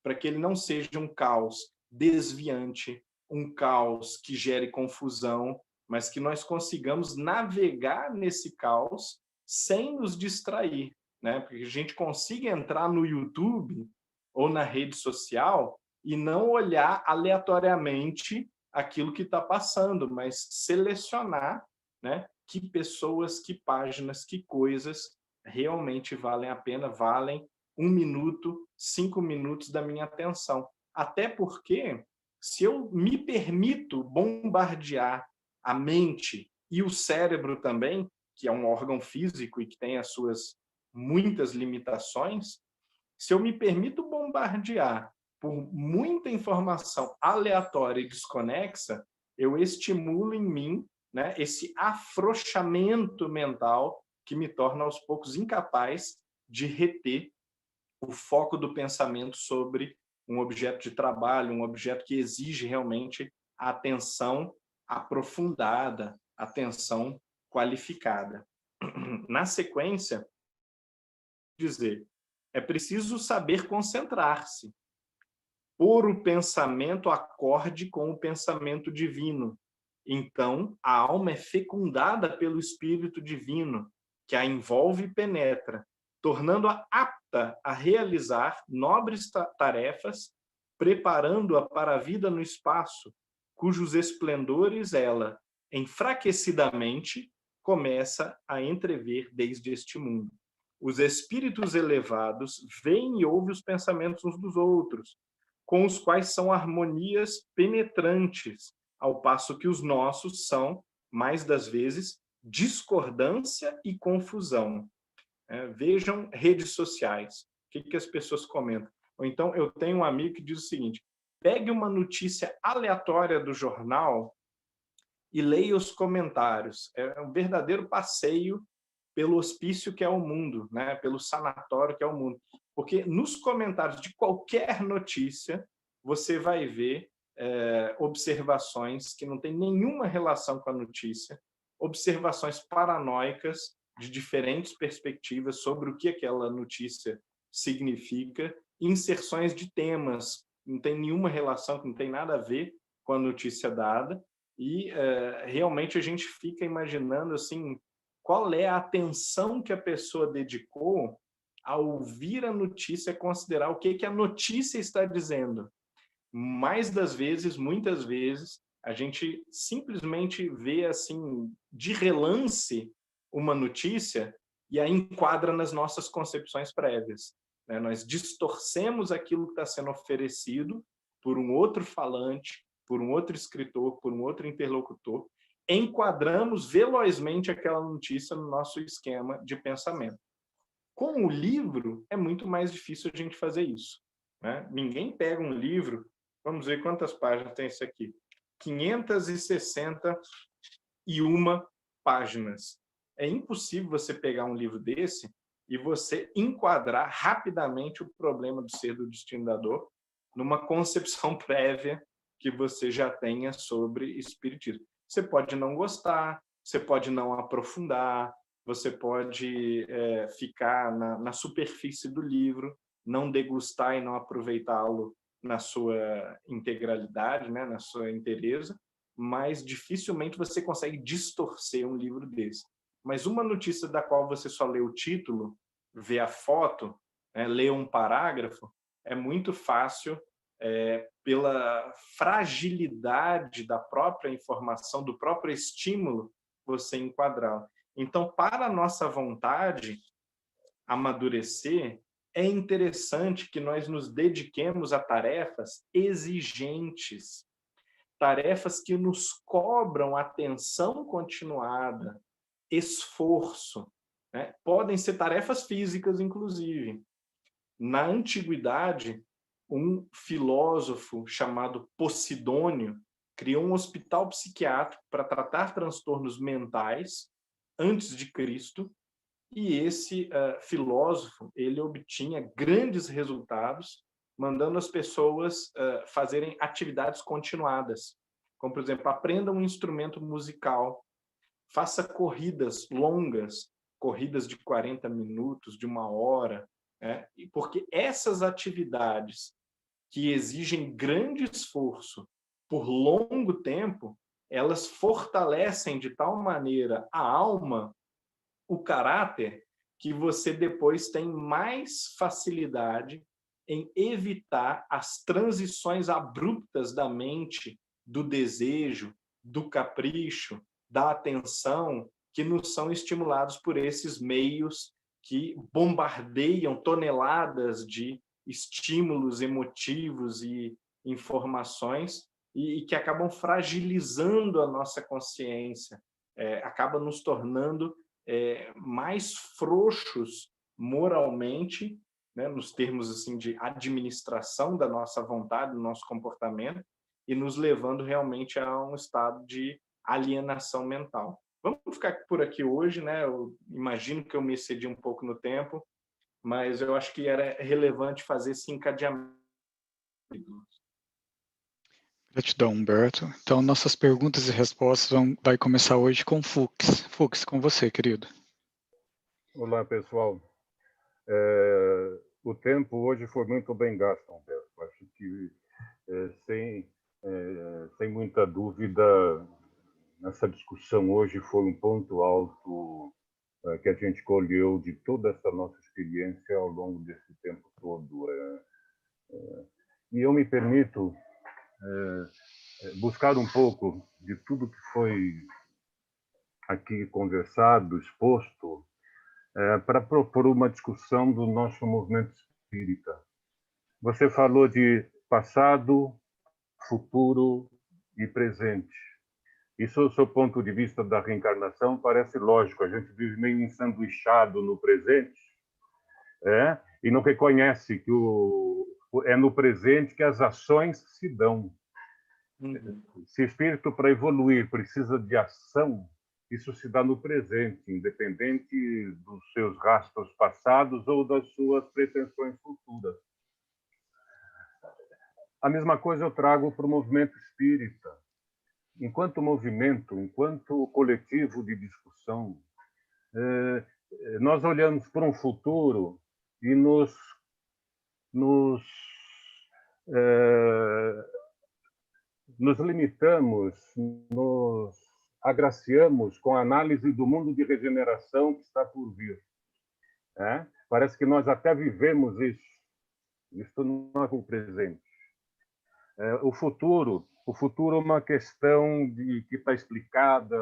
para que ele não seja um caos desviante, um caos que gere confusão, mas que nós consigamos navegar nesse caos sem nos distrair, né? Porque a gente consiga entrar no YouTube ou na rede social e não olhar aleatoriamente aquilo que está passando, mas selecionar, né, que pessoas, que páginas, que coisas realmente valem a pena, valem 1 minuto, 5 minutos da minha atenção. Até porque, se eu me permito bombardear a mente e o cérebro também, que é um órgão físico e que tem as suas muitas limitações, se eu me permito bombardear por muita informação aleatória e desconexa, eu estimulo em mim, né, esse afrouxamento mental que me torna aos poucos incapaz de reter o foco do pensamento sobre um objeto de trabalho, um objeto que exige realmente a atenção aprofundada, atenção qualificada. Na sequência, dizer, é preciso saber concentrar-se, pôr o pensamento acorde com o pensamento divino. Então, a alma é fecundada pelo Espírito Divino, que a envolve e penetra, tornando-a apta a realizar nobres tarefas, preparando-a para a vida no espaço, cujos esplendores ela, enfraquecidamente, começa a entrever desde este mundo. Os espíritos elevados veem e ouvem os pensamentos uns dos outros, com os quais são harmonias penetrantes, ao passo que os nossos são, mais das vezes, discordância e confusão. Vejam redes sociais, o que as pessoas comentam. Ou então, eu tenho um amigo que diz o seguinte, pegue uma notícia aleatória do jornal e leia os comentários. É um verdadeiro passeio pelo hospício que é o mundo, né? Pelo sanatório que é o mundo. Porque nos comentários de qualquer notícia, você vai ver observações que não têm nenhuma relação com a notícia, observações paranoicas de diferentes perspectivas sobre o que aquela notícia significa, inserções de temas que não tem nenhuma relação, que não tem nada a ver com a notícia dada, e realmente a gente fica imaginando assim, qual é a atenção que a pessoa dedicou a ouvir a notícia, considerar o que a notícia está dizendo. Mais das vezes, muitas vezes, A gente simplesmente vê assim de relance uma notícia e a enquadra nas nossas concepções prévias, né? Nós distorcemos aquilo que está sendo oferecido por um outro falante, por um outro escritor, por um outro interlocutor, enquadramos velozmente aquela notícia no nosso esquema de pensamento. Com o livro, é muito mais difícil a gente fazer isso, né? Ninguém pega um livro, vamos ver quantas páginas tem esse aqui, 561 páginas. É impossível você pegar um livro desse e você enquadrar rapidamente o problema do ser do destino da dor numa concepção prévia que você já tenha sobre espiritismo. Você pode não gostar, você pode não aprofundar, você pode ficar na superfície do livro, não degustar e não aproveitá-lo na sua integralidade, né, na sua inteireza, mas dificilmente você consegue distorcer um livro desse. Mas uma notícia da qual você só lê o título, vê a foto, né, lê um parágrafo, é muito fácil, pela fragilidade da própria informação, do próprio estímulo, você enquadrar. Então, para a nossa vontade amadurecer, é interessante que nós nos dediquemos a tarefas exigentes, tarefas que nos cobram atenção continuada, esforço, né? Podem ser tarefas físicas, inclusive. Na antiguidade, um filósofo chamado Posidônio criou um hospital psiquiátrico para tratar transtornos mentais antes de Cristo, e esse filósofo ele obtinha grandes resultados mandando as pessoas fazerem atividades continuadas, como, por exemplo, aprenda um instrumento musical, faça corridas longas, corridas de 40 minutos, de 1 hora, né? Porque essas atividades que exigem grande esforço por longo tempo, elas fortalecem de tal maneira a alma, o caráter, que você depois tem mais facilidade em evitar as transições abruptas da mente, do desejo, do capricho, da atenção, que nos são estimulados por esses meios que bombardeiam toneladas de estímulos emotivos e informações e que acabam fragilizando a nossa consciência, acaba nos tornando mais frouxos moralmente, né, nos termos assim de administração da nossa vontade, do nosso comportamento, e nos levando realmente a um estado de alienação mental. Vamos ficar por aqui hoje, né? Eu imagino que eu me excedi um pouco no tempo, mas eu acho que era relevante fazer esse encadeamento. Gratidão, Humberto. Então, nossas perguntas e respostas vai começar hoje com Fux. Fux, com você, querido. Olá, pessoal. O tempo hoje foi muito bem gasto, Humberto. Acho que, sem muita dúvida, essa discussão hoje foi um ponto alto que a gente colheu de toda essa nossa experiência ao longo desse tempo todo. E eu me permito buscar um pouco de tudo que foi aqui conversado, exposto, para propor uma discussão do nosso movimento espírita. Você falou de passado, futuro e presente. Isso, do seu ponto de vista da reencarnação, parece lógico. A gente vive meio ensanduichado no presente, e não reconhece que é no presente que as ações se dão. Se o espírito, para evoluir, precisa de ação, isso se dá no presente, independente dos seus rastros passados ou das suas pretensões futuras. A mesma coisa eu trago para o movimento espírita. Enquanto movimento, enquanto coletivo de discussão, nós olhamos para um futuro e nos limitamos, nos agraciamos com a análise do mundo de regeneração que está por vir. Parece que nós até vivemos isso. Isso não é o presente. O futuro é uma questão que está explicada.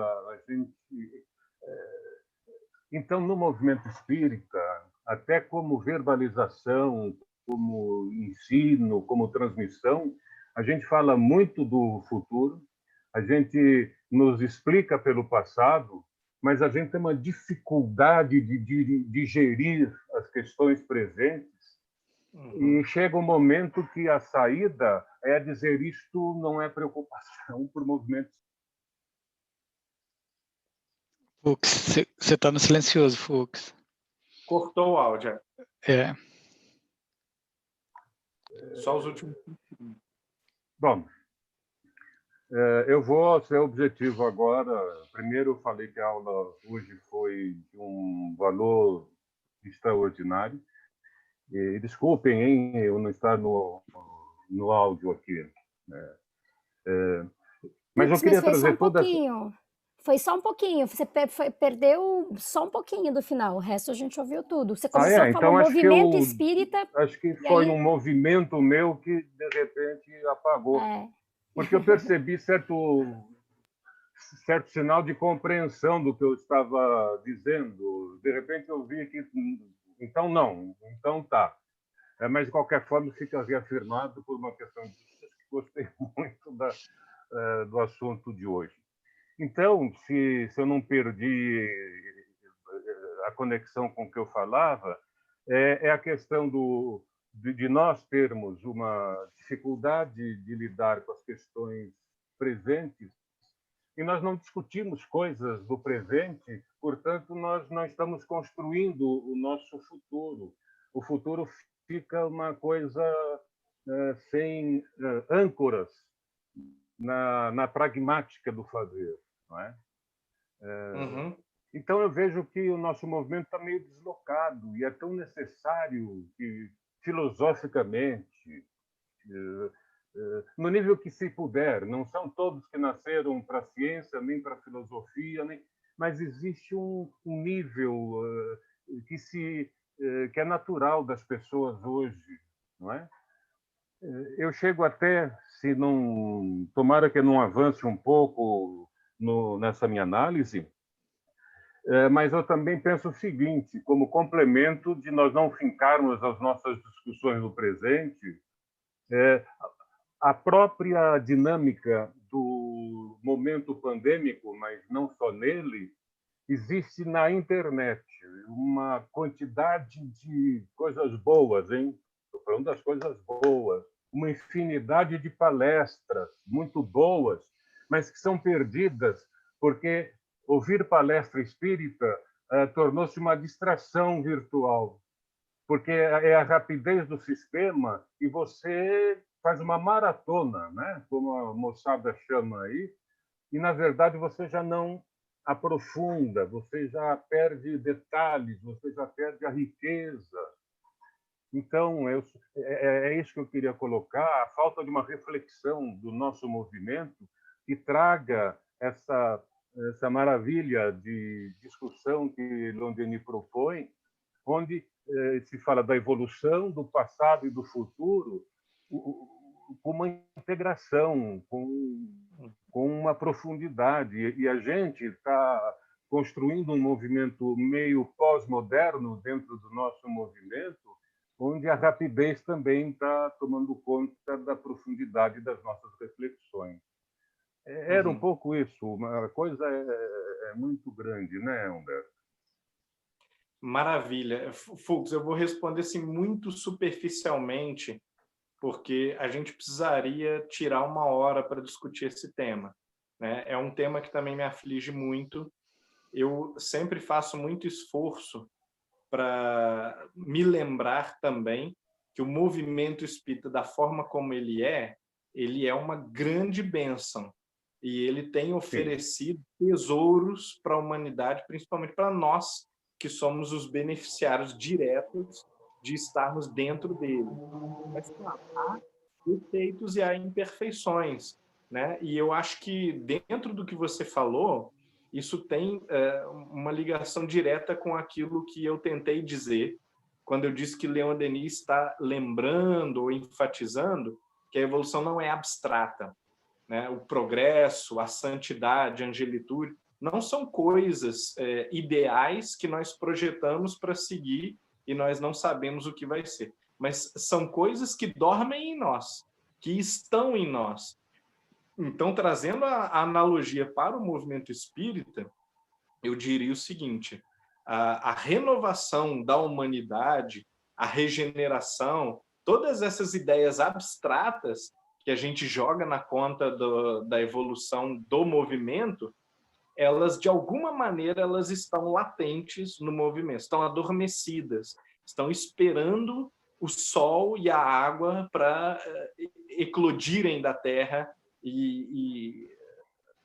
Então, no movimento espírita, até como verbalização, como ensino, como transmissão, a gente fala muito do futuro, a gente nos explica pelo passado, mas a gente tem uma dificuldade de digerir as questões presentes. E chega um momento que a saída é dizer isto não é preocupação por movimentos. Fux, você está no silencioso, Fux. Cortou o áudio. É. Só os últimos. Bom, eu vou ser objetivo agora. Primeiro, eu falei que a aula hoje foi de um valor extraordinário. E desculpem, hein, eu não estar no áudio aqui. Mas eu queria trazer toda... Foi só um pouquinho. Você perdeu só um pouquinho do final. O resto a gente ouviu tudo. Você começou a falar movimento espírita. Acho que foi um movimento meu que, de repente, apagou. Porque eu percebi certo sinal de compreensão do que eu estava dizendo. De repente, eu vi que... Então, não. Então, tá. Mas, de qualquer forma, fica reafirmado por uma questão de que gostei muito do assunto de hoje. Então, se eu não perdi a conexão com o que eu falava, é a questão de nós termos uma dificuldade de lidar com as questões presentes e nós não discutimos coisas do presente, portanto, nós não estamos construindo o nosso futuro. O futuro fica uma coisa sem âncoras na pragmática do fazer, não é? Então eu vejo que o nosso movimento está meio deslocado e é tão necessário que filosoficamente, no nível que se puder, não são todos que nasceram para a ciência nem para a filosofia, mas existe um nível que é natural das pessoas hoje, não é? Eu chego até, se não, tomara que não avance um pouco nessa minha análise, mas eu também penso o seguinte, como complemento de nós não fincarmos as nossas discussões no presente, a própria dinâmica do momento pandêmico, mas não só nele, existe na internet uma quantidade de coisas boas, hein? Estou falando das coisas boas, uma infinidade de palestras muito boas, mas que são perdidas porque ouvir palestra espírita tornou-se uma distração virtual, porque é a rapidez do sistema e você faz uma maratona, né? Como a moçada chama aí, e, na verdade, você já não aprofunda, você já perde detalhes, você já perde a riqueza. Então, é isso que eu queria colocar, a falta de uma reflexão do nosso movimento que traga essa maravilha de discussão que Londini propõe, onde se fala da evolução, do passado e do futuro, com uma integração, com uma profundidade. E a gente está construindo um movimento meio pós-moderno dentro do nosso movimento, onde a rapidez também está tomando conta da profundidade das nossas reflexões. Era um pouco isso, a coisa é muito grande, né, Humberto? Maravilha. Fux, eu vou responder assim, muito superficialmente, porque a gente precisaria tirar uma hora para discutir esse tema, né? É um tema que também me aflige muito. Eu sempre faço muito esforço para me lembrar também que o movimento espírita, da forma como ele é uma grande bênção. E ele tem oferecido tesouros para a humanidade, principalmente para nós, que somos os beneficiários diretos de estarmos dentro dele. Mas, claro, há defeitos e há imperfeições, né? E eu acho que, dentro do que você falou, isso tem uma ligação direta com aquilo que eu tentei dizer quando eu disse que Leon Denis está lembrando ou enfatizando que a evolução não é abstrata, né? O progresso, a santidade, a angelitude, não são coisas ideais que nós projetamos para seguir e nós não sabemos o que vai ser. Mas são coisas que dormem em nós, que estão em nós. Então, trazendo a analogia para o movimento espírita, eu diria o seguinte: a renovação da humanidade, a regeneração, todas essas ideias abstratas que a gente joga na conta da evolução do movimento, elas, de alguma maneira, elas estão latentes no movimento, estão adormecidas, estão esperando o sol e a água para eclodirem da terra e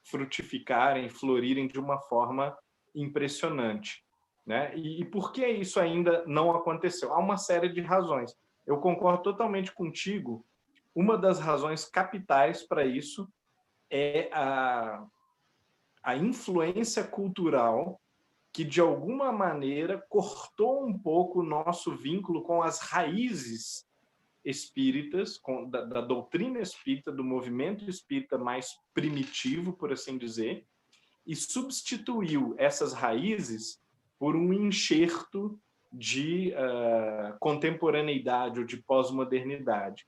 frutificarem, florirem de uma forma impressionante, né? E por que isso ainda não aconteceu? Há uma série de razões. Eu concordo totalmente contigo. Uma das razões capitais para isso é a influência cultural que, de alguma maneira, cortou um pouco o nosso vínculo com as raízes espíritas, da doutrina espírita, do movimento espírita mais primitivo, por assim dizer, e substituiu essas raízes por um enxerto de contemporaneidade ou de pós-modernidade.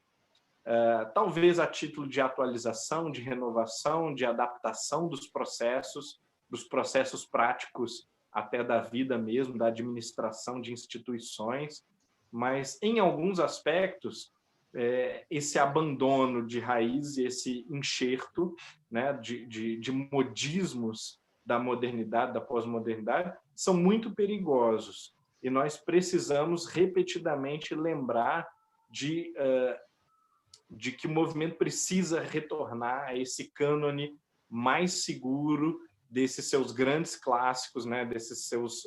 Talvez a título de atualização, de renovação, de adaptação dos processos práticos até da vida mesmo, da administração de instituições, mas em alguns aspectos esse abandono de raiz, esse enxerto, né, de modismos da modernidade, da pós-modernidade, são muito perigosos e nós precisamos repetidamente lembrar de que o movimento precisa retornar a esse cânone mais seguro desses seus grandes clássicos, né, desses seus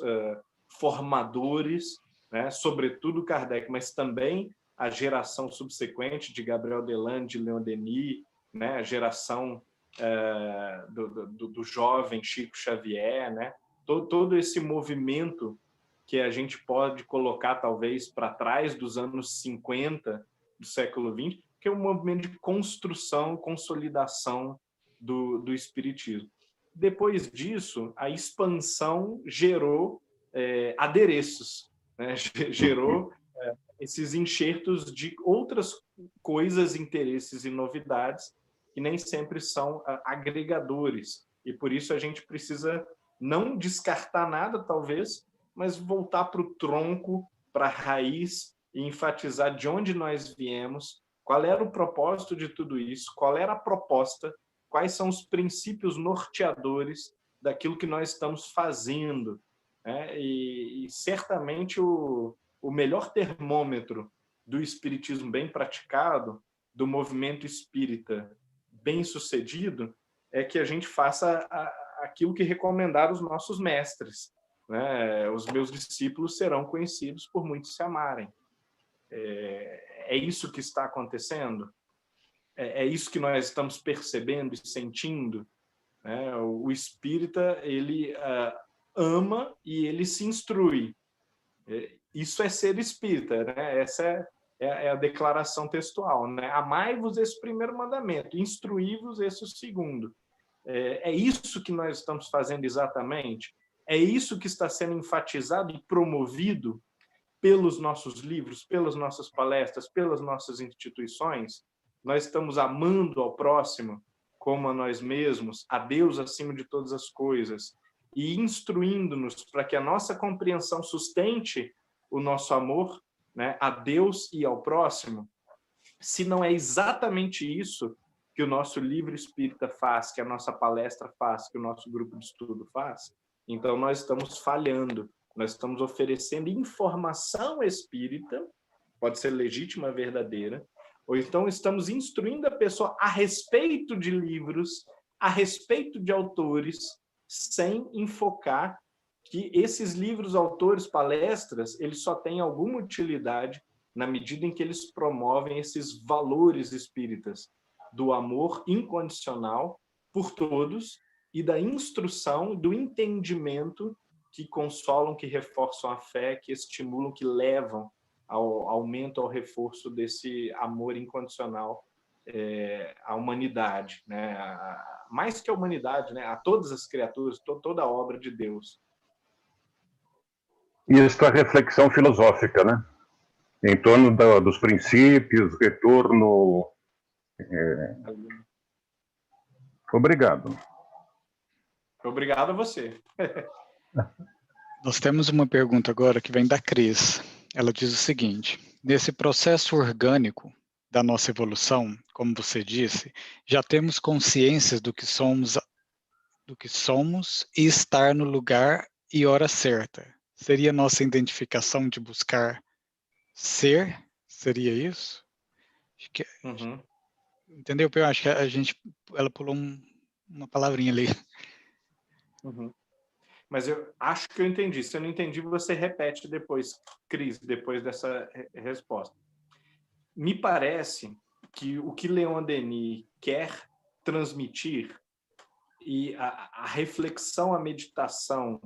formadores, né, sobretudo Kardec, mas também a geração subsequente de Gabriel Delanne, de Leon Denis, né, a geração do jovem Chico Xavier, né, todo esse movimento que a gente pode colocar talvez para trás dos anos 50 do século XX, que é um movimento de construção, consolidação do espiritismo. Depois disso, a expansão gerou adereços, né? Gerou esses enxertos de outras coisas, interesses e novidades que nem sempre são agregadores. E por isso a gente precisa não descartar nada, talvez, mas voltar para o tronco, para a raiz e enfatizar de onde nós viemos, qual era o propósito de tudo isso, qual era a proposta, quais são os princípios norteadores daquilo que nós estamos fazendo, né? E certamente o melhor termômetro do espiritismo bem praticado, do movimento espírita bem sucedido, é que a gente faça aquilo que recomendaram os nossos mestres, né? Os meus discípulos serão conhecidos por muitos se amarem. É isso que está acontecendo? É isso que nós estamos percebendo e sentindo, né? O espírita, ele ama e ele se instrui. Isso é ser espírita, né? Essa é a declaração textual, né? Amai-vos, esse primeiro mandamento, instruí-vos, esse o segundo. É isso que nós estamos fazendo exatamente? É isso que está sendo enfatizado e promovido pelos nossos livros, pelas nossas palestras, pelas nossas instituições? Nós estamos amando ao próximo como a nós mesmos, a Deus acima de todas as coisas, e instruindo-nos para que a nossa compreensão sustente o nosso amor, né, a Deus e ao próximo? Se não é exatamente isso que o nosso livro espírita faz, que a nossa palestra faz, que o nosso grupo de estudo faz, então nós estamos falhando. Nós estamos oferecendo informação espírita, pode ser legítima, verdadeira, ou então estamos instruindo a pessoa a respeito de livros, a respeito de autores, sem enfocar que esses livros, autores, palestras, eles só têm alguma utilidade na medida em que eles promovem esses valores espíritas do amor incondicional por todos e da instrução, do entendimento, que consolam, que reforçam a fé, que estimulam, que levam ao aumento, ao reforço desse amor incondicional à humanidade, né? Mais que a humanidade, né? A todas as criaturas, toda a obra de Deus. E esta reflexão filosófica, né? Em torno dos princípios, retorno. Obrigado. Obrigado a você. Nós temos uma pergunta agora que vem da Cris. Ela diz o seguinte: nesse processo orgânico da nossa evolução, como você disse, já temos consciência do que somos e estar no lugar e hora certa. Seria nossa identificação de buscar ser? Seria isso? Acho que, entendeu? Eu acho que ela pulou uma palavrinha ali. Mas eu acho que eu entendi. Se eu não entendi, você repete depois, Cris, depois dessa resposta. Me parece que o que Leon Denis quer transmitir e a reflexão, a meditação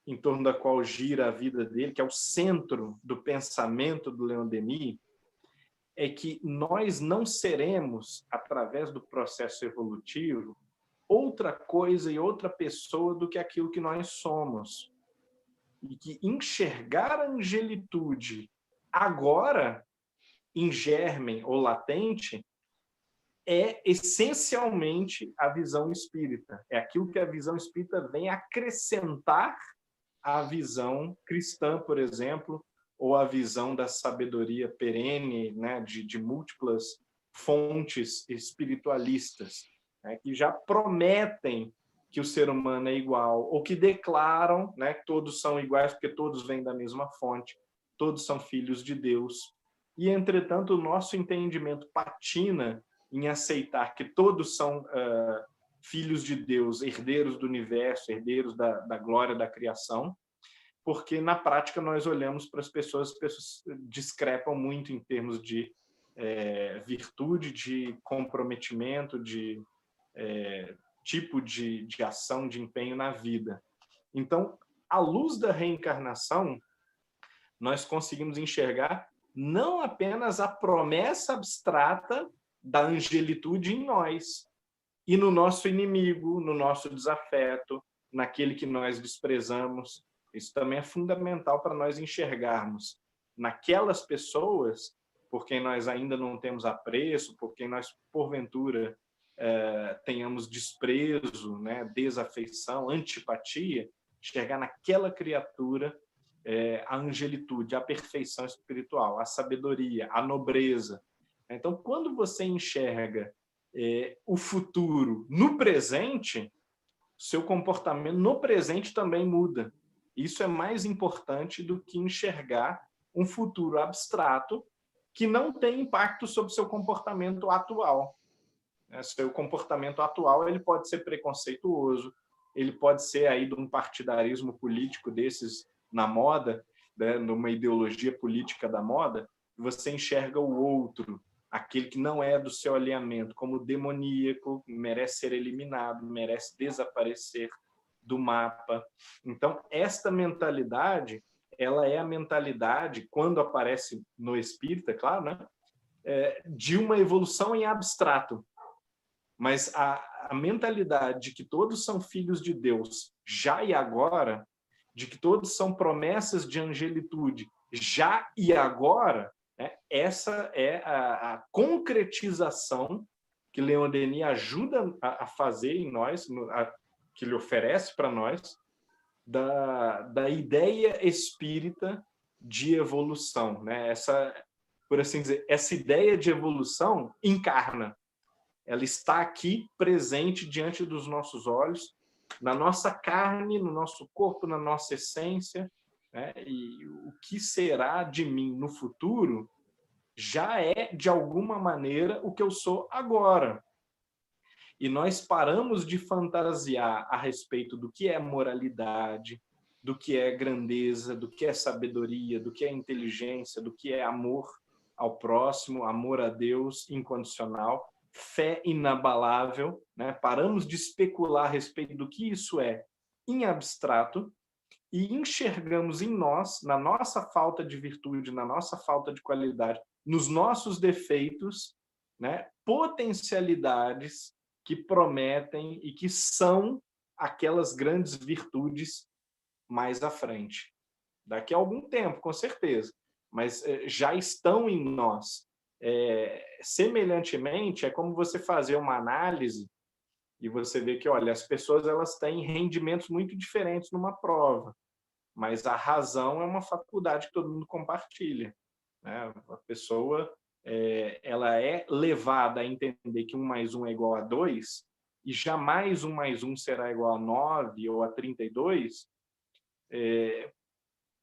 em torno da qual gira a vida dele, que é o centro do pensamento do Leon Denis, é que nós não seremos, através do processo evolutivo, outra coisa e outra pessoa do que aquilo que nós somos. E que enxergar a angelitude agora, em germen ou latente, é essencialmente a visão espírita. É aquilo que a visão espírita vem acrescentar à visão cristã, por exemplo, ou à visão da sabedoria perene, né, de múltiplas fontes espiritualistas, né, que já prometem que o ser humano é igual, ou que declaram, né, que todos são iguais porque todos vêm da mesma fonte, todos são filhos de Deus. E, entretanto, o nosso entendimento patina em aceitar que todos são filhos de Deus, herdeiros do universo, herdeiros da glória da criação, porque, na prática, nós olhamos para as pessoas discrepam muito em termos de virtude, de comprometimento, de tipo de ação, de empenho na vida. Então, à luz da reencarnação, nós conseguimos enxergar não apenas a promessa abstrata da angelitude em nós, e no nosso inimigo, no nosso desafeto, naquele que nós desprezamos. Isso também é fundamental para nós enxergarmos naquelas pessoas por quem nós ainda não temos apreço, por quem nós, porventura, tenhamos desprezo, né, desafeição, antipatia, enxergar naquela criatura a angelitude, a perfeição espiritual, a sabedoria, a nobreza. Então, quando você enxerga o futuro no presente, seu comportamento no presente também muda. Isso é mais importante do que enxergar um futuro abstrato que não tem impacto sobre seu comportamento atual. Seu comportamento atual ele pode ser preconceituoso, ele pode ser aí de um partidarismo político desses na moda, né, numa ideologia política da moda, você enxerga o outro, aquele que não é do seu alinhamento, como demoníaco, merece ser eliminado, merece desaparecer do mapa. Então, esta mentalidade, ela é a mentalidade, quando aparece no espírita, claro, né, de uma evolução em abstrato. Mas a mentalidade de que todos são filhos de Deus já e agora, de que todos são promessas de angelitude já e agora, né, essa é a concretização que Leon Denis ajuda a fazer em nós, que ele oferece para nós, da ideia espírita de evolução. Né? Por assim dizer, essa ideia de evolução encarna. Ela está aqui, presente diante dos nossos olhos, na nossa carne, no nosso corpo, na nossa essência, né? E o que será de mim no futuro já é, de alguma maneira, o que eu sou agora. E nós paramos de fantasiar a respeito do que é moralidade, do que é grandeza, do que é sabedoria, do que é inteligência, do que é amor ao próximo, amor a Deus incondicional, fé inabalável, né? Paramos de especular a respeito do que isso é em abstrato e enxergamos em nós, na nossa falta de virtude, na nossa falta de qualidade, nos nossos defeitos, né, potencialidades que prometem e que são aquelas grandes virtudes mais à frente. Daqui a algum tempo, com certeza, mas já estão em nós. Semelhantemente, é como você fazer uma análise e você vê que, olha, as pessoas elas têm rendimentos muito diferentes numa prova, mas a razão é uma faculdade que todo mundo compartilha, né? A pessoa ela é levada a entender que 1 mais 1 é igual a 2 e jamais 1 mais 1 será igual a 9 ou a 32,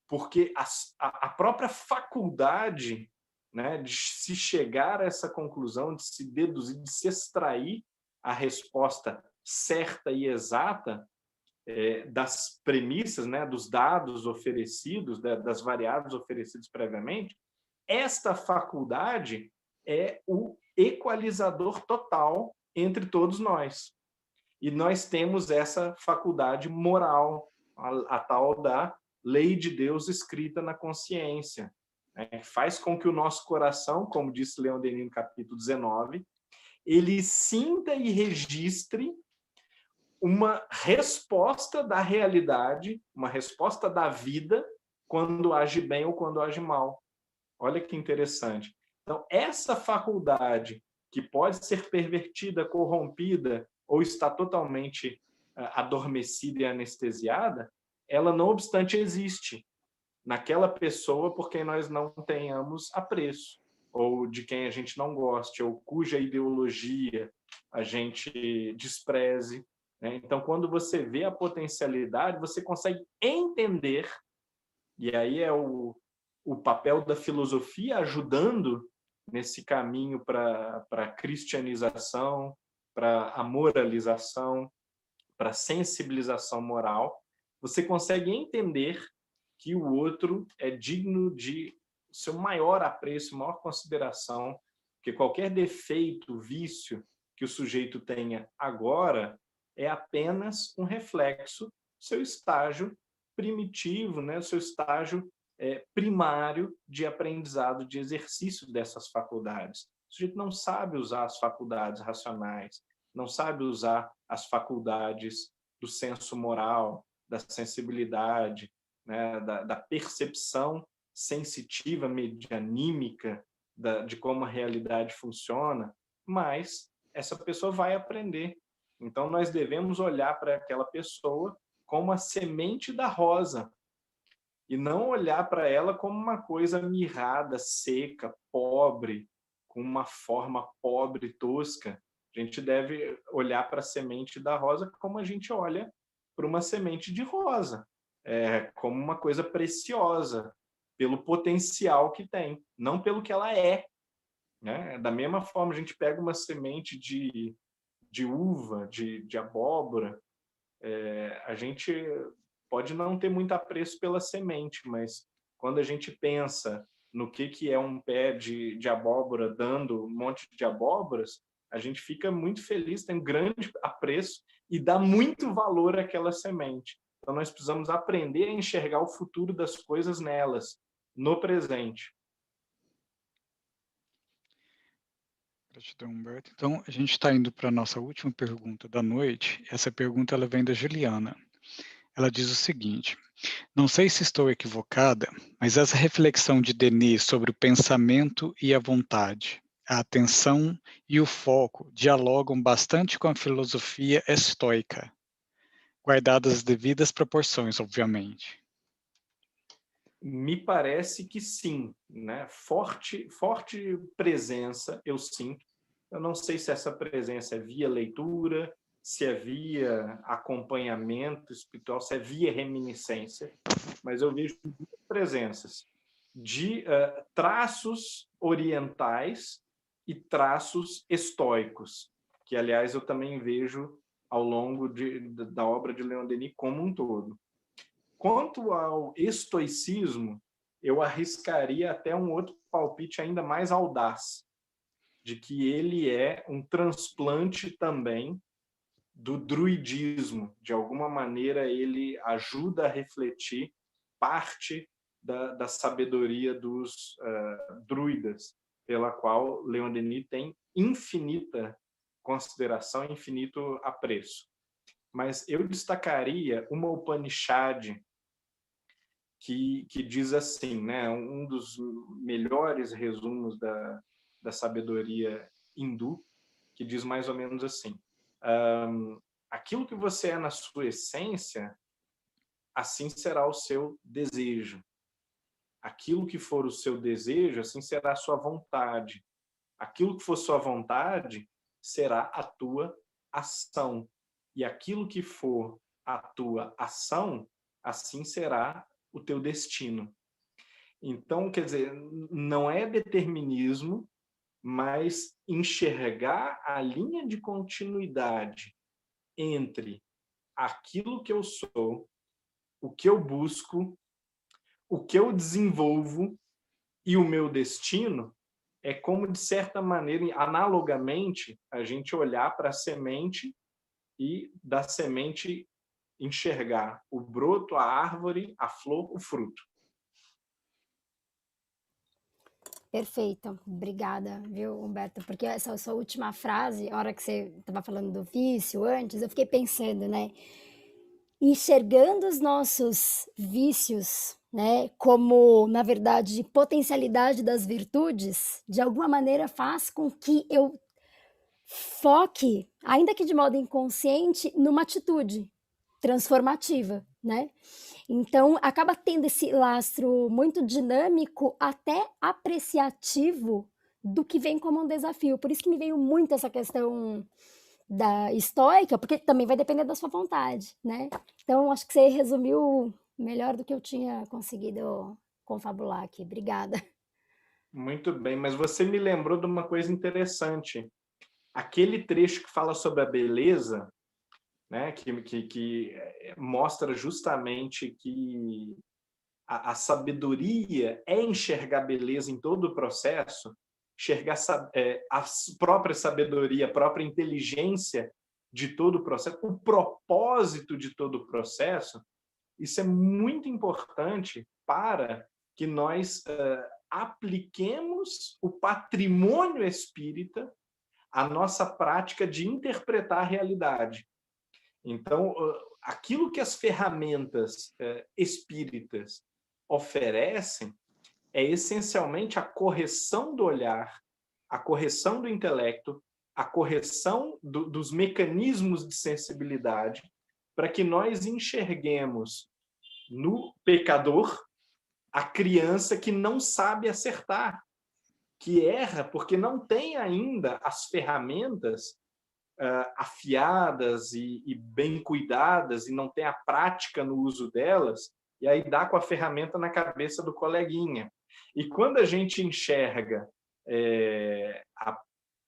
porque a própria faculdade, né, de se chegar a essa conclusão, de se deduzir, de se extrair a resposta certa e exata das premissas, né, dos dados oferecidos, das variáveis oferecidas previamente, esta faculdade é o equalizador total entre todos nós. E nós temos essa faculdade moral, a tal da lei de Deus escrita na consciência. Faz com que o nosso coração, como disse Leon Denis no capítulo 19, ele sinta e registre uma resposta da realidade, uma resposta da vida, quando age bem ou quando age mal. Olha que interessante. Então, essa faculdade, que pode ser pervertida, corrompida, ou está totalmente adormecida e anestesiada, ela, não obstante, existe naquela pessoa por quem nós não tenhamos apreço, ou de quem a gente não goste, ou cuja ideologia a gente despreze. Então, quando você vê a potencialidade, você consegue entender, e aí é o papel da filosofia ajudando nesse caminho para a cristianização, para a moralização, para a sensibilização moral. Você consegue entender que o outro é digno de seu maior apreço, maior consideração, que qualquer defeito, vício que o sujeito tenha agora é apenas um reflexo do seu estágio primitivo, né? O seu estágio primário de aprendizado, de exercício dessas faculdades. O sujeito não sabe usar as faculdades racionais, não sabe usar as faculdades do senso moral, da sensibilidade, né? da percepção sensitiva, medianímica, de como a realidade funciona, mas essa pessoa vai aprender. Então, nós devemos olhar para aquela pessoa como a semente da rosa e não olhar para ela como uma coisa mirrada, seca, pobre, com uma forma pobre, tosca. A gente deve olhar para a semente da rosa como a gente olha para uma semente de rosa, como uma coisa preciosa, pelo potencial que tem, não pelo que ela é. Né? Da mesma forma, a gente pega uma semente de uva, de abóbora, a gente pode não ter muito apreço pela semente, mas quando a gente pensa no que é um pé de abóbora dando um monte de abóboras, a gente fica muito feliz, tem um grande apreço e dá muito valor àquela semente. Então, nós precisamos aprender a enxergar o futuro das coisas nelas, no presente. Gratidão, Humberto. Então, a gente está indo para a nossa última pergunta da noite. Essa pergunta ela vem da Juliana. Ela diz o seguinte: não sei se estou equivocada, mas essa reflexão de Denis sobre o pensamento e a vontade, a atenção e o foco dialogam bastante com a filosofia estoica, guardadas as devidas proporções, obviamente. Me parece que sim, né? Forte presença eu sinto. Eu não sei se essa presença é via leitura, se é via acompanhamento espiritual, se é via reminiscência, mas eu vejo presenças de traços orientais e traços estoicos, que, aliás, eu também vejo ao longo da obra de Leon Denis como um todo. Quanto ao estoicismo, eu arriscaria até um outro palpite ainda mais audaz, de que ele é um transplante também do druidismo. De alguma maneira, ele ajuda a refletir parte da sabedoria dos druidas. pela qual Leon Denis tem infinita consideração, infinito apreço. Mas eu destacaria uma Upanishad que diz assim, né, um dos melhores resumos da sabedoria hindu, que diz mais ou menos assim: aquilo que você é na sua essência, assim será o seu desejo. Aquilo que for o seu desejo, assim será a sua vontade. Aquilo que for sua vontade, será a tua ação. E aquilo que for a tua ação, assim será o teu destino. Então, quer dizer, não é determinismo, mas enxergar a linha de continuidade entre aquilo que eu sou, o que eu busco, o que eu desenvolvo e o meu destino, é como, de certa maneira, analogamente, a gente olhar para a semente e da semente enxergar o broto, a árvore, a flor, o fruto. Perfeito, obrigada, viu, Humberto? Porque essa sua última frase, a hora que você estava falando do vício antes, eu fiquei pensando, né? Enxergando os nossos vícios, né, como, na verdade, potencialidade das virtudes, de alguma maneira faz com que eu foque, ainda que de modo inconsciente, numa atitude transformativa, né? Então, acaba tendo esse lastro muito dinâmico, até apreciativo, do que vem como um desafio. Por isso que me veio muito essa questão da estoica, porque também vai depender da sua vontade, né? Então, acho que você resumiu melhor do que eu tinha conseguido confabular aqui. Obrigada. Muito bem, mas você me lembrou de uma coisa interessante. Aquele trecho que fala sobre a beleza, né, que mostra justamente que a sabedoria é enxergar beleza em todo o processo, enxergar a própria sabedoria, a própria inteligência de todo o processo, o propósito de todo o processo. Isso é muito importante para que nós apliquemos o patrimônio espírita à nossa prática de interpretar a realidade. Então, aquilo que as ferramentas espíritas oferecem é essencialmente a correção do olhar, a correção do intelecto, a correção dos mecanismos de sensibilidade, para que nós enxerguemos no pecador a criança que não sabe acertar, que erra porque não tem ainda as ferramentas afiadas e bem cuidadas, e não tem a prática no uso delas, e aí dá com a ferramenta na cabeça do coleguinha. E quando a gente enxerga a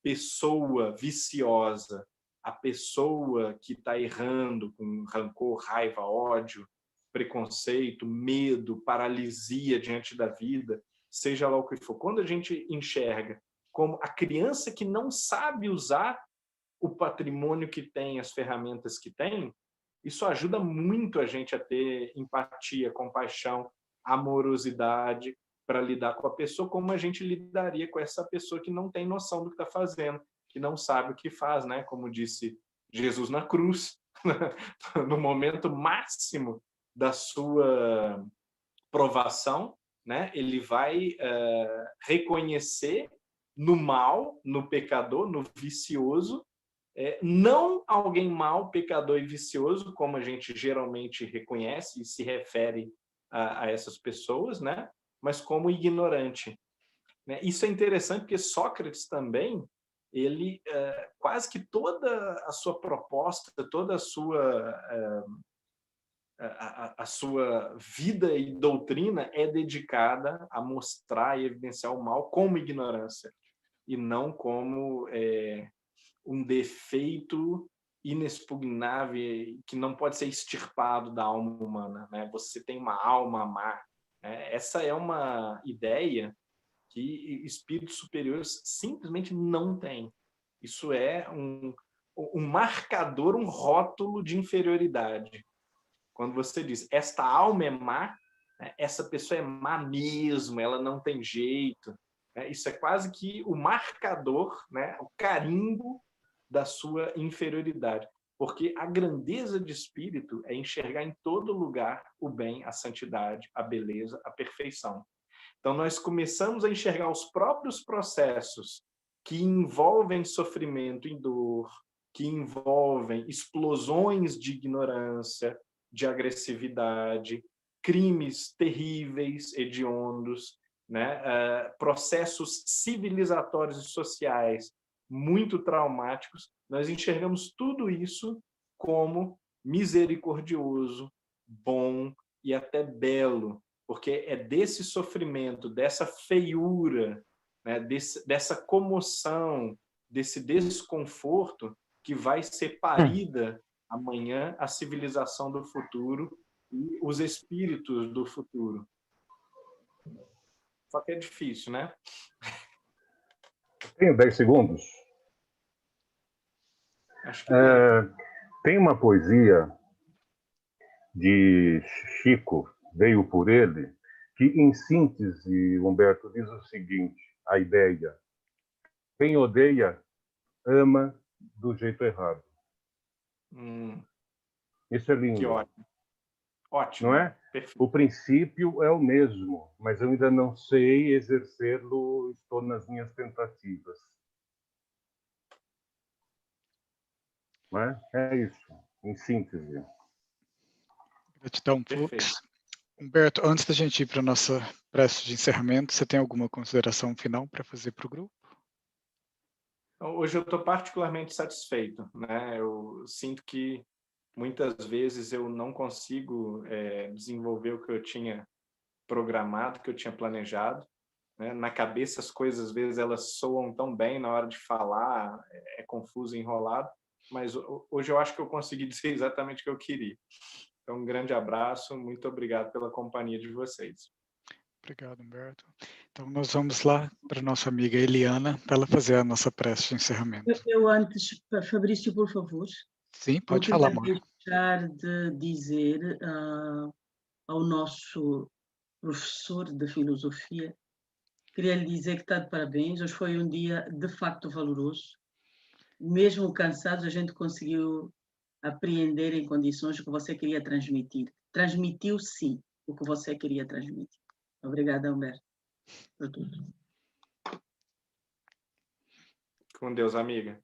pessoa viciosa, a pessoa que está errando com rancor, raiva, ódio, preconceito, medo, paralisia diante da vida, seja lá o que for, quando a gente enxerga como a criança que não sabe usar o patrimônio que tem, as ferramentas que tem, isso ajuda muito a gente a ter empatia, compaixão, amorosidade para lidar com a pessoa, como a gente lidaria com essa pessoa que não tem noção do que está fazendo, que não sabe o que faz, né? Como disse Jesus na cruz, no momento máximo da sua provação, né? Ele vai reconhecer no mal, no pecador, no vicioso, não alguém mau, pecador e vicioso, como a gente geralmente reconhece e se refere a essas pessoas, né? Mas como ignorante. Né? Isso é interessante porque Sócrates também, ele quase que toda a sua proposta, toda a sua vida e doutrina é dedicada a mostrar e evidenciar o mal como ignorância, e não como um defeito inexpugnável que não pode ser extirpado da alma humana, né? Você tem uma alma má. Né? Essa é uma ideia que espíritos superiores simplesmente não têm. Isso é um marcador, um rótulo de inferioridade. Quando você diz, esta alma é má, né? Essa pessoa é má mesmo, ela não tem jeito, Isso é quase que o marcador, né? O carimbo da sua inferioridade. Porque a grandeza de espírito é enxergar em todo lugar o bem, a santidade, a beleza, a perfeição. Então, nós começamos a enxergar os próprios processos que envolvem sofrimento e dor, que envolvem explosões de ignorância, de agressividade, crimes terríveis, hediondos, né? Processos civilizatórios e sociais muito traumáticos. Nós enxergamos tudo isso como misericordioso, bom e até belo, porque é desse sofrimento, dessa feiura, né, dessa comoção, desse desconforto que vai ser parida amanhã a civilização do futuro e os espíritos do futuro. Só que é difícil, né? Tenho 10 segundos. Acho que tem uma poesia de Chico, Veio por Ele, que, em síntese, Humberto, diz o seguinte, a ideia: quem odeia, ama do jeito errado. Isso é lindo. Que ótimo. Ótimo. Não é? Perfeito. O princípio é o mesmo, mas eu ainda não sei exercê-lo, estou nas minhas tentativas. Não é? É isso, em síntese. Gratidão, Fux. Humberto, antes da gente ir para a nossa prece de encerramento, você tem alguma consideração final para fazer para o grupo? Hoje eu estou particularmente satisfeito, né? Eu sinto que muitas vezes eu não consigo desenvolver o que eu tinha programado, que eu tinha planejado, né? Na cabeça as coisas, às vezes, elas soam tão bem, na hora de falar é confuso e enrolado, mas hoje eu acho que eu consegui dizer exatamente o que eu queria. Então, um grande abraço, muito obrigado pela companhia de vocês. Obrigado, Humberto. Então, nós vamos lá para a nossa amiga Eliana, para ela fazer a nossa prece de encerramento. Eu antes, Fabrício, por favor. Sim, pode falar, amor. Não queria deixar de dizer ao nosso professor de filosofia, queria lhe dizer que está de parabéns. Hoje foi um dia, de facto, valoroso. Mesmo cansados, a gente conseguiu apreender em condições o que você queria transmitir. Transmitiu, sim, o que você queria transmitir. Obrigada, Humberto, por tudo. Com Deus, amiga.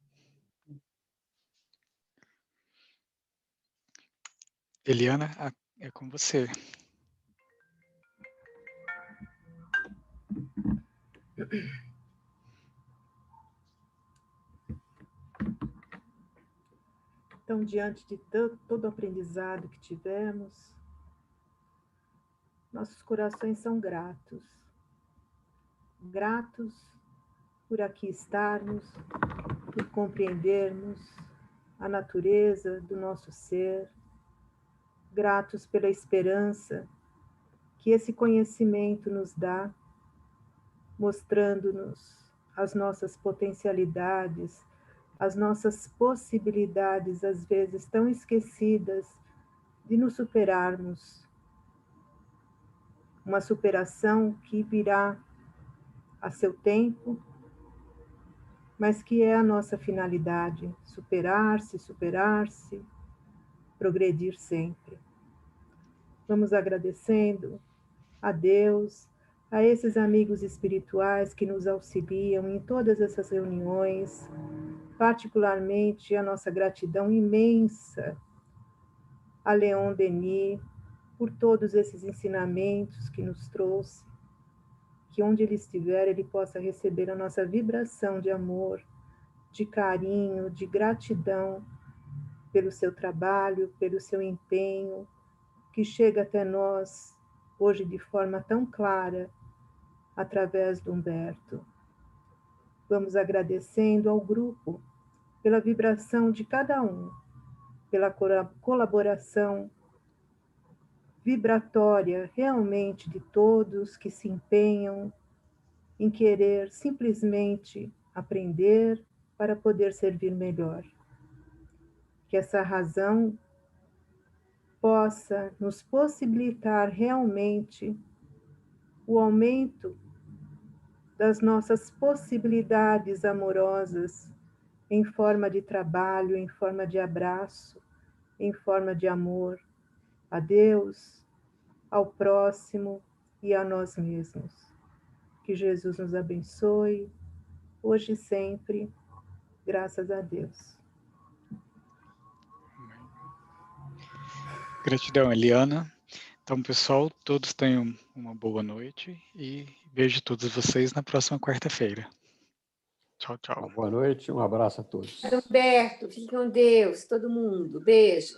Eliana, é com você. Então, diante de todo o aprendizado que tivemos, nossos corações são gratos. Gratos por aqui estarmos, por compreendermos a natureza do nosso ser, gratos pela esperança que esse conhecimento nos dá, mostrando-nos as nossas potencialidades, as nossas possibilidades, às vezes tão esquecidas, de nos superarmos. Uma superação que virá a seu tempo, mas que é a nossa finalidade, superar-se, progredir sempre. Vamos agradecendo a Deus, a esses amigos espirituais que nos auxiliam em todas essas reuniões, particularmente a nossa gratidão imensa a Leon Denis por todos esses ensinamentos que nos trouxe, que onde ele estiver, ele possa receber a nossa vibração de amor, de carinho, de gratidão pelo seu trabalho, pelo seu empenho, que chega até nós hoje de forma tão clara, através do Humberto. Vamos agradecendo ao grupo pela vibração de cada um, pela colaboração vibratória realmente de todos que se empenham em querer simplesmente aprender para poder servir melhor. Que essa razão possa nos possibilitar realmente o aumento das nossas possibilidades amorosas, em forma de trabalho, em forma de abraço, em forma de amor a Deus, ao próximo e a nós mesmos. Que Jesus nos abençoe, hoje e sempre, graças a Deus. Gratidão, Eliana. Então, pessoal, todos tenham uma boa noite e vejo todos vocês na próxima quarta-feira. Tchau, tchau. Boa noite, um abraço a todos. Humberto, fique com Deus, todo mundo. Beijo.